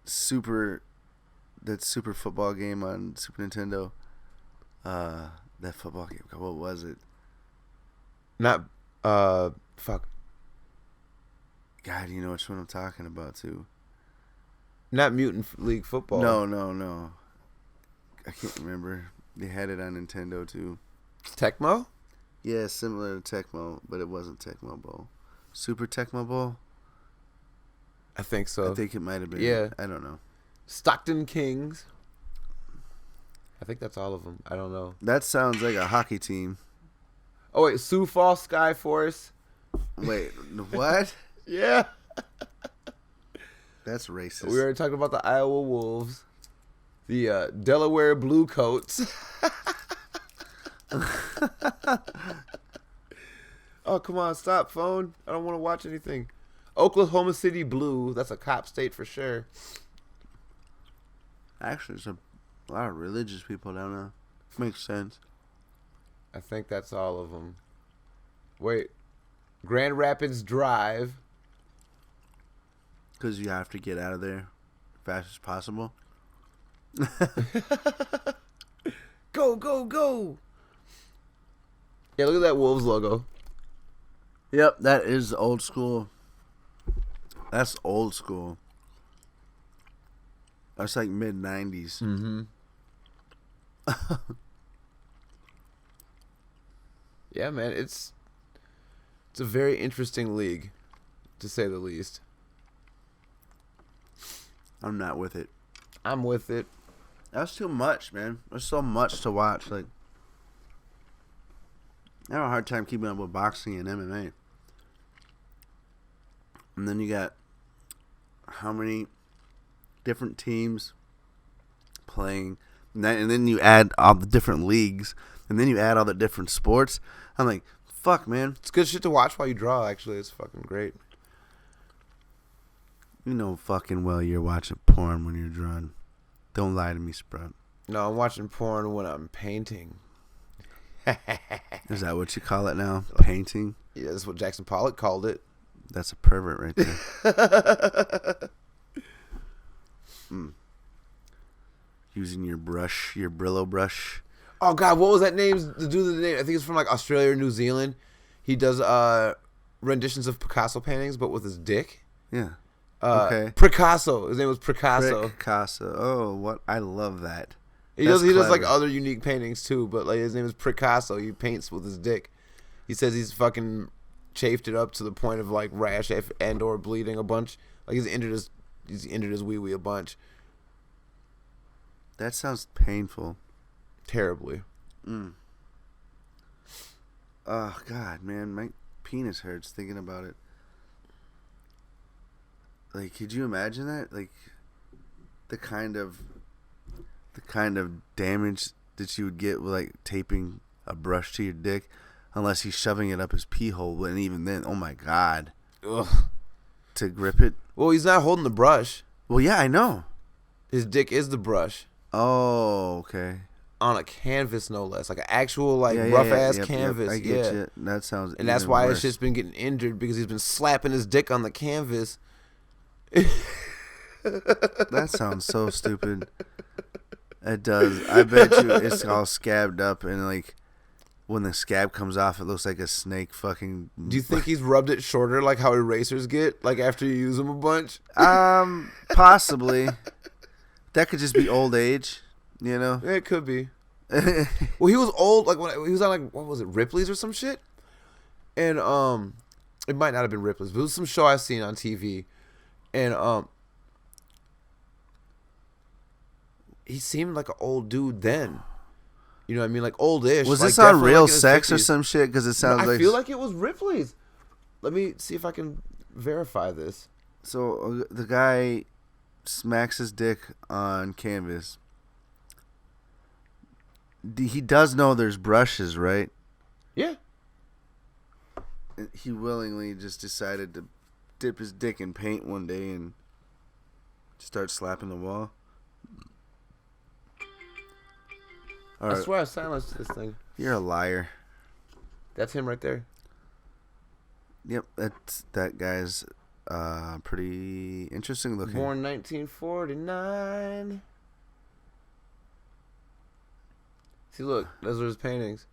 Speaker 1: That super football game on Super Nintendo. That football game. What was it?
Speaker 2: Not fuck.
Speaker 1: God, you know which one I'm talking about too.
Speaker 2: Not Mutant League Football.
Speaker 1: No. I can't remember. They had it on Nintendo too.
Speaker 2: Tecmo?
Speaker 1: Yeah, similar to Tecmo, but it wasn't Tecmo Bowl. Super Tecmo Bowl?
Speaker 2: I think so.
Speaker 1: I think it might have been.
Speaker 2: Yeah.
Speaker 1: I don't know.
Speaker 2: Stockton Kings. I think that's all of them. I don't know.
Speaker 1: That sounds like a hockey team.
Speaker 2: Oh, wait. Sioux Falls Sky Force.
Speaker 1: Wait, what?
Speaker 2: Yeah.
Speaker 1: That's racist.
Speaker 2: We already talked about the Iowa Wolves. The Delaware Blue Coats. Oh, come on. Stop, phone. I don't want to watch anything. Oklahoma City Blue. That's a cop state for sure.
Speaker 1: Actually, there's a lot of religious people down there. Makes sense.
Speaker 2: I think that's all of them. Wait. Grand Rapids Drive.
Speaker 1: Because you have to get out of there as fast as possible.
Speaker 2: Go, go, go. Yeah, look at that Wolves logo.
Speaker 1: Yep, that is old school. That's old school. That's like mid-90s.
Speaker 2: Mm-hmm. Yeah, man, it's a very interesting league, to say the least.
Speaker 1: I'm not with it.
Speaker 2: I'm with it.
Speaker 1: That's too much, man. There's so much to watch. Like, I have a hard time keeping up with boxing and MMA. And then you got how many different teams playing, and then you add all the different leagues, and then you add all the different sports. I'm like, fuck, man.
Speaker 2: It's good shit to watch while you draw, actually. It's fucking great.
Speaker 1: You know fucking well you're watching porn when you're drawing. Don't lie to me, Sprout.
Speaker 2: No, I'm watching porn when I'm painting.
Speaker 1: Is that what you call it now? Painting?
Speaker 2: Yeah, that's what Jackson Pollock called it.
Speaker 1: That's a pervert right there. Using your brush, your Brillo brush.
Speaker 2: Oh, God, what was that name? The dude of the name. I think it's from, like, Australia or New Zealand. He does renditions of Picasso paintings, but with his dick.
Speaker 1: Yeah. Okay.
Speaker 2: Picasso. His name was Picasso.
Speaker 1: Picasso. Oh, what? I love that.
Speaker 2: He does like other unique paintings too, but like his name is Picasso. He paints with his dick. He says he's fucking chafed it up to the point of like rash and or bleeding a bunch. Like he's injured his wee wee a bunch.
Speaker 1: That sounds painful.
Speaker 2: Terribly.
Speaker 1: Oh God, man, my penis hurts thinking about it. Like, could you imagine that? Like, the kind of damage that you would get with like taping a brush to your dick, unless he's shoving it up his pee hole. And even then, oh my God.
Speaker 2: Ugh.
Speaker 1: To grip it.
Speaker 2: Well, he's not holding the brush.
Speaker 1: Well, yeah, I know.
Speaker 2: His dick is the brush.
Speaker 1: Oh, okay.
Speaker 2: On a canvas, no less, like an actual rough ass canvas.
Speaker 1: I get you. That sounds.
Speaker 2: And that's why
Speaker 1: worse.
Speaker 2: his shit's been getting injured, because he's been slapping his dick on the canvas.
Speaker 1: That sounds so stupid. It does. I bet you it's all scabbed up and like when the scab comes off, it looks like a snake fucking.
Speaker 2: Do you think he's rubbed it shorter like how erasers get, like after you use them a bunch?
Speaker 1: Possibly. That could just be old age, you know?
Speaker 2: Yeah, it could be. Well, he was old, like when he was on like what was it, Ripley's or some shit, and it might not have been Ripley's, but it was some show I seen on TV, and he seemed like an old dude then. You know what I mean? Like old-ish.
Speaker 1: Was
Speaker 2: like
Speaker 1: this on Real
Speaker 2: like
Speaker 1: Sex
Speaker 2: 50s.
Speaker 1: or some shit? Because it sounds like.
Speaker 2: I feel like it was Ripley's. Let me see if I can verify this.
Speaker 1: So the guy smacks his dick on canvas. He does know there's brushes, right?
Speaker 2: Yeah.
Speaker 1: He willingly just decided to dip his dick in paint one day and start slapping the wall. All right.
Speaker 2: I swear I silenced this thing.
Speaker 1: You're a liar.
Speaker 2: That's him right there.
Speaker 1: Yep, that guy's pretty interesting looking.
Speaker 2: Born 1949. See, look, those are his paintings.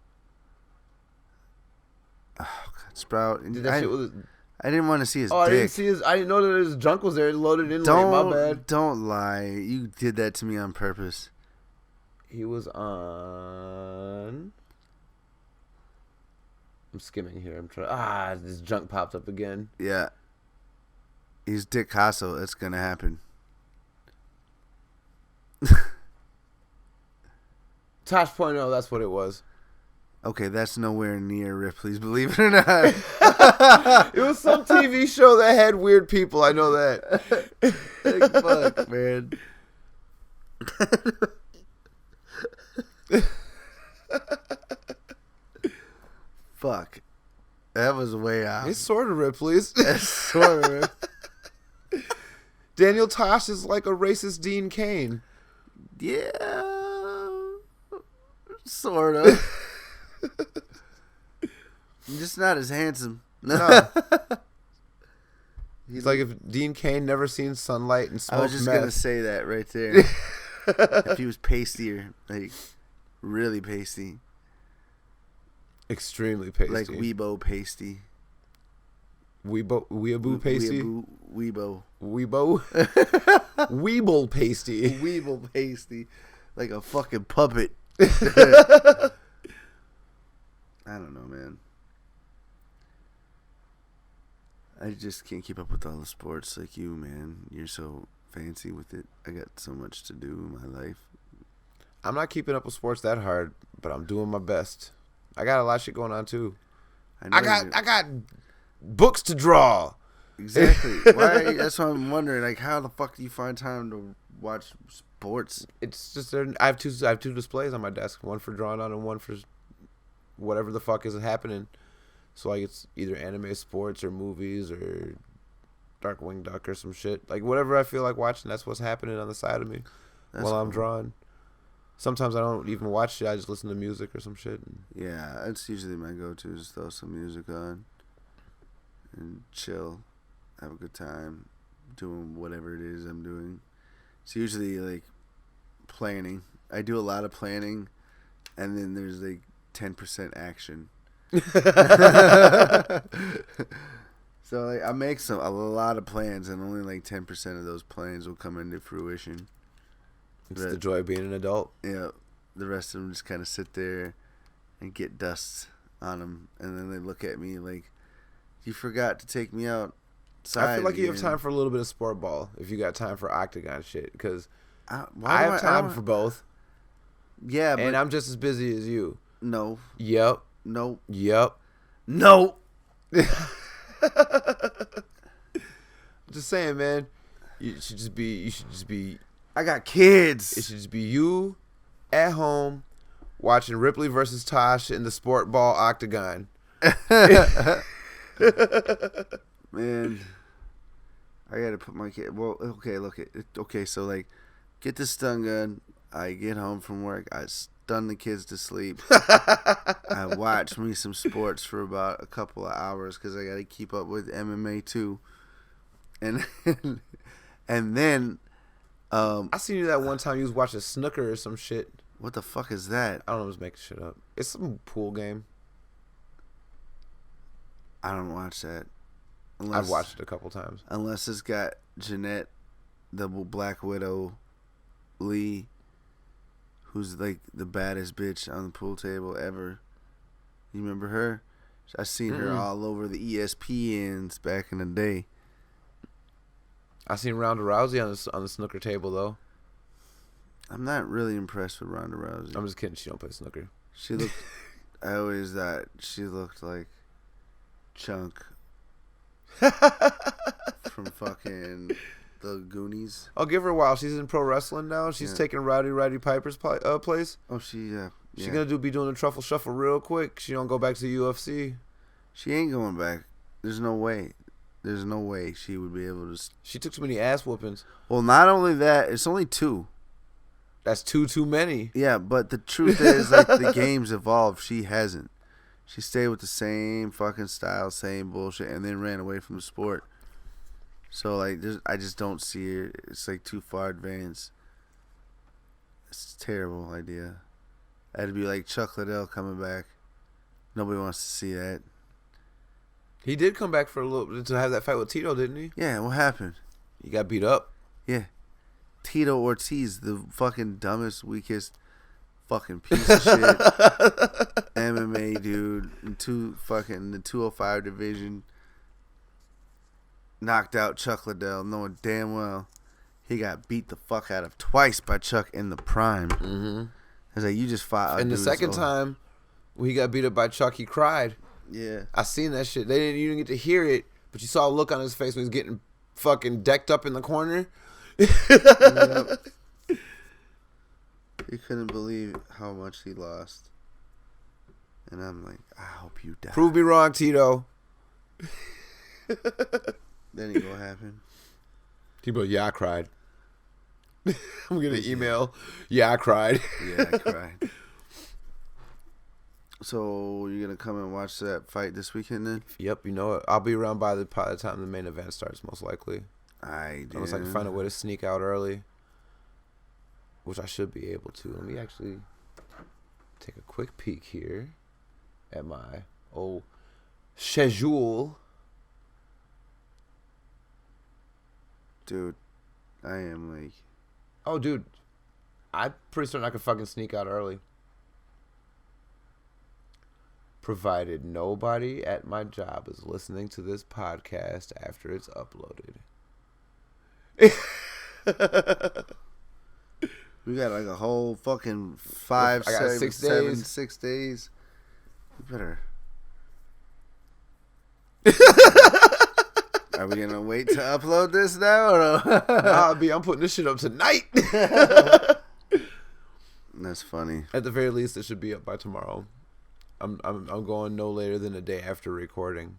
Speaker 1: Oh, God, Sprout.
Speaker 2: Did that shit with his...
Speaker 1: I didn't want to see his dick.
Speaker 2: I didn't see his. I didn't know that his junk was there. Loaded in.
Speaker 1: Don't,
Speaker 2: late, my bad.
Speaker 1: Don't lie. You did that to me on purpose.
Speaker 2: He was on. I'm skimming here. I'm trying. This junk popped up again.
Speaker 1: Yeah. He's Dick Casso. That's gonna happen.
Speaker 2: Tosh.0, that's what it was.
Speaker 1: Okay, that's nowhere near Ripley's, believe it or not.
Speaker 2: It was some TV show that had weird people. I know that.
Speaker 1: Like, fuck, man. Fuck. That was way off.
Speaker 2: It's sort of Ripley's.
Speaker 1: That's sort of.
Speaker 2: Daniel Tosh is like a racist Dean Cain.
Speaker 1: Yeah. Sort of. Just not as handsome.
Speaker 2: No. He's like if Dean Cain never seen sunlight and smoked
Speaker 1: I was just
Speaker 2: meth.
Speaker 1: gonna say that right there. If he was pastier, like really pasty,
Speaker 2: Extremely pasty.
Speaker 1: like Weebo pasty,
Speaker 2: Weeaboo pasty,
Speaker 1: Weebo,
Speaker 2: Weeble pasty.
Speaker 1: Weeble pasty, like a fucking puppet. I don't know, man. I just can't keep up with all the sports like you, man. You're so fancy with it. I got so much to do in my life.
Speaker 2: I'm not keeping up with sports that hard, but I'm doing my best. I got a lot of shit going on too. I got books to draw.
Speaker 1: Exactly. Why? That's what I'm wondering. Like, how the fuck do you find time to watch sports?
Speaker 2: It's just I have two displays on my desk. One for drawing on and one for whatever the fuck is happening. So like it's either anime, sports, or movies, or Darkwing Duck or some shit. Like whatever I feel like watching, that's what's happening on the side of me while I'm drawing. Sometimes I don't even watch it. I just listen to music or some shit.
Speaker 1: Yeah, that's usually my go-to is throw some music on and chill, have a good time, doing whatever it is I'm doing. It's usually like planning. I do a lot of planning, and then there's like 10% action. So like I make a lot of plans, and only like 10% of those plans will come into fruition.
Speaker 2: It's the joy of being an adult.
Speaker 1: Yeah, the rest of them just kind of sit there and get dust on them, and then they look at me like, "You forgot to take me outside."
Speaker 2: I feel like you have
Speaker 1: again."
Speaker 2: time for a little bit of sport ball if you got time for octagon shit, because
Speaker 1: I
Speaker 2: have time for both.
Speaker 1: Yeah, but
Speaker 2: and I'm just as busy as you.
Speaker 1: no,
Speaker 2: Yep.
Speaker 1: no,
Speaker 2: Yep.
Speaker 1: no.
Speaker 2: Just saying, man. You should just be.
Speaker 1: I got kids.
Speaker 2: It should just be you at home watching Ripley versus Tosh in the sport ball octagon.
Speaker 1: Man, I gotta put my kid. Well, okay, look it. Okay, so like, get the stun gun. I get home from work. I stun the kids to sleep. I watch me some sports for about a couple of hours because I gotta keep up with MMA too. And then.
Speaker 2: I seen you that one time you was watching snooker or some shit.
Speaker 1: What the fuck is that?
Speaker 2: I don't know, I was making shit up. It's some pool game.
Speaker 1: I don't watch that.
Speaker 2: I've watched it a couple times.
Speaker 1: Unless it's got Jeanette, the Black Widow, Lee, who's like the baddest bitch on the pool table ever. You remember her? I seen her all over the ESPNs back in the day.
Speaker 2: I seen Ronda Rousey on the snooker table though.
Speaker 1: I'm not really impressed with Ronda Rousey.
Speaker 2: I'm just kidding. She don't play snooker.
Speaker 1: She looked. I always thought she looked like Chunk from fucking the Goonies.
Speaker 2: I'll give her a while. She's in pro wrestling now. She's taking Roddy Piper's place.
Speaker 1: Oh, she
Speaker 2: She's gonna be doing the truffle shuffle real quick. She don't go back to the UFC.
Speaker 1: She ain't going back. There's no way. There's no way she would be able to.
Speaker 2: She took too many ass whoopings.
Speaker 1: Well, not only that, it's only 2.
Speaker 2: That's too many.
Speaker 1: Yeah, but the truth is, like, the game's evolved. She hasn't. She stayed with the same fucking style, same bullshit, and then ran away from the sport. So, like, I just don't see her. It's, like, too far advanced. It's a terrible idea. That'd be like Chuck Liddell coming back. Nobody wants to see that.
Speaker 2: He did come back for a little to have that fight with Tito, didn't he?
Speaker 1: Yeah, what happened?
Speaker 2: He got beat up.
Speaker 1: Yeah. Tito Ortiz, the fucking dumbest, weakest fucking piece of shit MMA dude in the 205 division, knocked out Chuck Liddell, knowing damn well he got beat the fuck out of twice by Chuck in the prime.
Speaker 2: Mm-hmm.
Speaker 1: I was like, you just fought.
Speaker 2: And the second time when he got beat up by Chuck, he cried.
Speaker 1: Yeah,
Speaker 2: I seen that shit. You didn't get to hear it, but you saw a look on his face when he was getting fucking decked up in the corner.
Speaker 1: Yep. He couldn't believe how much he lost. And I'm like, I hope you die.
Speaker 2: Prove me wrong, Tito.
Speaker 1: Then it what happened?
Speaker 2: Tito, yeah, I cried. I'm gonna email. Yeah, I cried.
Speaker 1: Yeah, I cried. So you're gonna come and watch that fight this weekend then?
Speaker 2: Yep, you know it. I'll be around by the time the main event starts, most likely.
Speaker 1: I do.
Speaker 2: Unless I can find a way to sneak out early, which I should be able to. Let me actually take a quick peek here at my old schedule.
Speaker 1: Dude, I am like...
Speaker 2: Oh, dude. I'm pretty certain I could fucking sneak out early. Provided nobody at my job is listening to this podcast after it's uploaded.
Speaker 1: We got like a whole fucking 5, 6 days. You better... Are we gonna wait to upload this now? Or no?
Speaker 2: Nah, I'm putting this shit up tonight.
Speaker 1: That's funny.
Speaker 2: At the very least, it should be up by tomorrow. I'm going no later than a day after recording.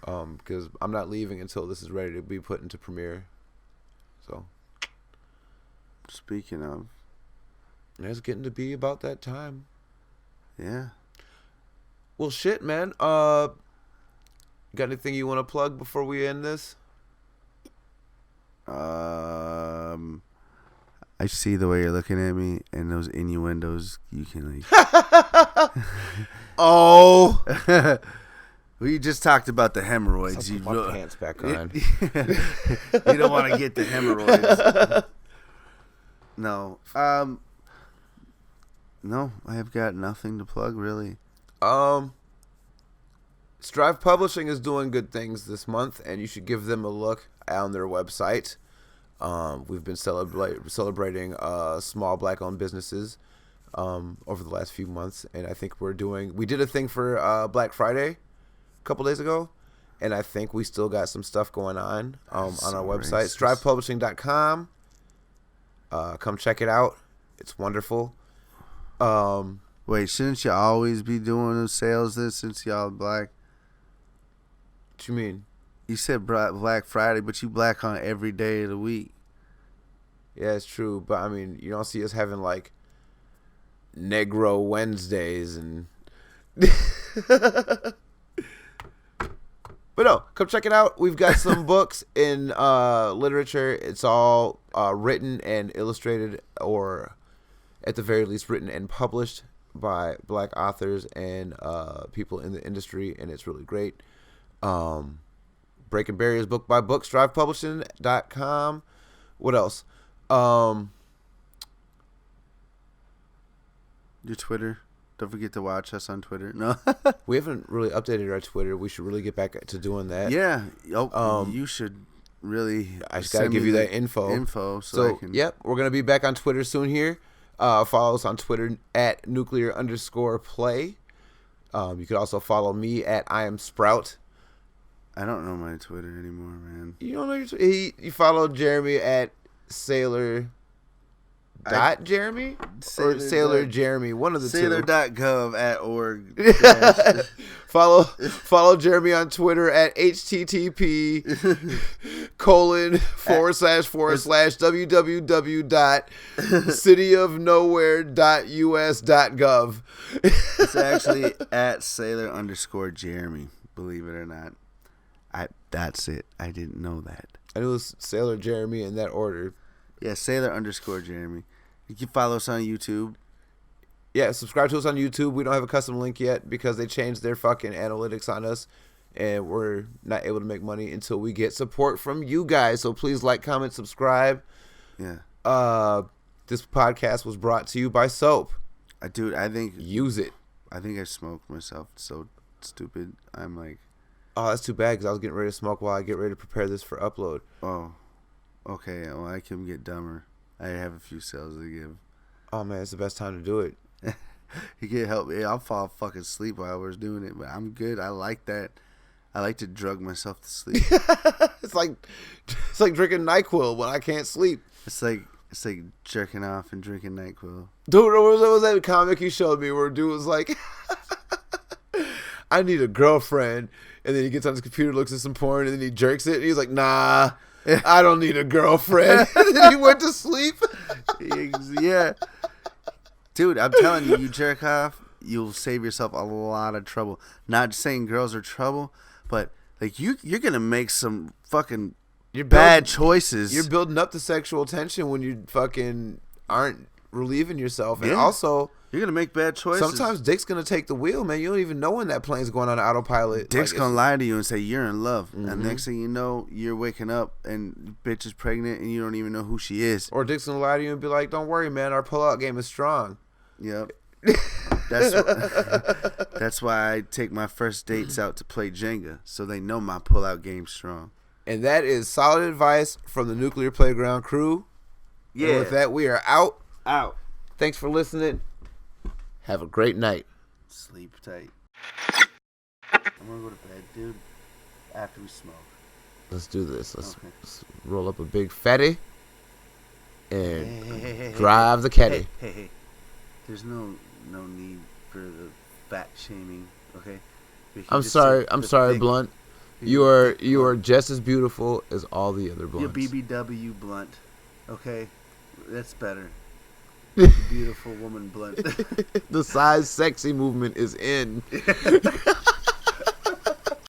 Speaker 2: Because I'm not leaving until this is ready to be put into Premiere. So.
Speaker 1: Speaking of,
Speaker 2: it's getting to be about that time.
Speaker 1: Yeah.
Speaker 2: Well, shit, man. Got anything you want to plug before we end this?
Speaker 1: I see the way you're looking at me and those innuendos. You can like.
Speaker 2: Oh.
Speaker 1: We just talked about the hemorrhoids.
Speaker 2: You put my pants back on.
Speaker 1: You don't want to get the hemorrhoids. No. No, I have got nothing to plug really.
Speaker 2: Strive Publishing is doing good things this month, and you should give them a look on their website. We've been celebrating small black-owned businesses over the last few months, and I think we did a thing for Black Friday a couple days ago, and I think we still got some stuff going on our website, strivepublishing.com. Come check it out. It's wonderful.
Speaker 1: Wait, shouldn't you always be doing sales since y'all black?
Speaker 2: What you mean?
Speaker 1: You said Black Friday, but you black on every day of the week.
Speaker 2: Yeah, it's true. But, I mean, you don't see us having, like, Negro Wednesdays and... But, no, come check it out. We've got some books in literature. It's all written and illustrated, or at the very least written and published by black authors and people in the industry, and it's really great. Breaking Barriers book by book, strivepublishing.com. What else?
Speaker 1: Your Twitter. Don't forget to watch us on Twitter. No.
Speaker 2: We haven't really updated our Twitter. We should really get back to doing that.
Speaker 1: Yeah. You should really.
Speaker 2: I just got to give you that info.
Speaker 1: So I can...
Speaker 2: Yep, we're going to be back on Twitter soon here. Follow us on Twitter at nuclear_play. You could also follow me at I am Sprout.
Speaker 1: I don't know my Twitter anymore, man.
Speaker 2: You don't know your Twitter? You follow Jeremy at Sailor. Jeremy? Or Sailor Jeremy, one of the
Speaker 1: Sailor.gov at org.
Speaker 2: Follow Jeremy on Twitter at http://www.cityofnowhere.us.gov.
Speaker 1: It's actually at Sailor_Jeremy, believe it or not. That's it. I didn't know that.
Speaker 2: I knew it was Sailor Jeremy in that order.
Speaker 1: Yeah, Sailor_Jeremy. You can follow us on YouTube.
Speaker 2: Yeah, subscribe to us on YouTube. We don't have a custom link yet because they changed their fucking analytics on us, and we're not able to make money until we get support from you guys. So please like, comment, subscribe.
Speaker 1: Yeah.
Speaker 2: This podcast was brought to you by soap.
Speaker 1: Dude, I think
Speaker 2: use it.
Speaker 1: I think I smoked myself. So stupid. I'm like,
Speaker 2: oh, that's too bad because I was getting ready to smoke while I get ready to prepare this for upload.
Speaker 1: Oh. Okay, well, I can get dumber. I have a few sales to give.
Speaker 2: Oh, man, it's the best time to do it.
Speaker 1: You can help me. I'll fall fucking asleep while I was doing it, but I'm good. I like that. I like to drug myself to sleep.
Speaker 2: It's like drinking NyQuil when I can't sleep.
Speaker 1: It's like jerking off and drinking NyQuil.
Speaker 2: Dude, what was that comic you showed me where a dude was like, I need a girlfriend. And then he gets on his computer, looks at some porn, and then he jerks it. And he's like, nah. I don't need a girlfriend. And then he went to sleep.
Speaker 1: Yeah. Dude, I'm telling you, you jerk off, you'll save yourself a lot of trouble. Not saying girls are trouble, but like you're going to make some fucking bad choices.
Speaker 2: You're building up the sexual tension when you fucking aren't relieving yourself. And also,
Speaker 1: you're going to make bad choices.
Speaker 2: Sometimes Dick's going to take the wheel, man. You don't even know when that plane's going on autopilot.
Speaker 1: Dick's going to lie to you and say you're in love. Mm-hmm. And next thing you know, you're waking up and bitch is pregnant and you don't even know who she is.
Speaker 2: Or Dick's going to lie to you and be like, don't worry, man. Our pull-out game is strong.
Speaker 1: Yep. That's why I take my first dates out to play Jenga, so they know my pull-out game's strong.
Speaker 2: And that is solid advice from the Nuclear Playground crew. Yeah. And with that, we are out. Thanks for listening. Have a great night.
Speaker 1: Sleep tight. I'm gonna go to bed, dude. After we smoke.
Speaker 2: Let's do this. Let's roll up a big fatty and drive the caddy.
Speaker 1: Hey. There's no need for the fat shaming, okay?
Speaker 2: I'm sorry, Blunt. You are just as beautiful as all the other blunts.
Speaker 1: You're BBW Blunt, okay? That's better. Beautiful woman Blunt.
Speaker 2: The size sexy movement is in.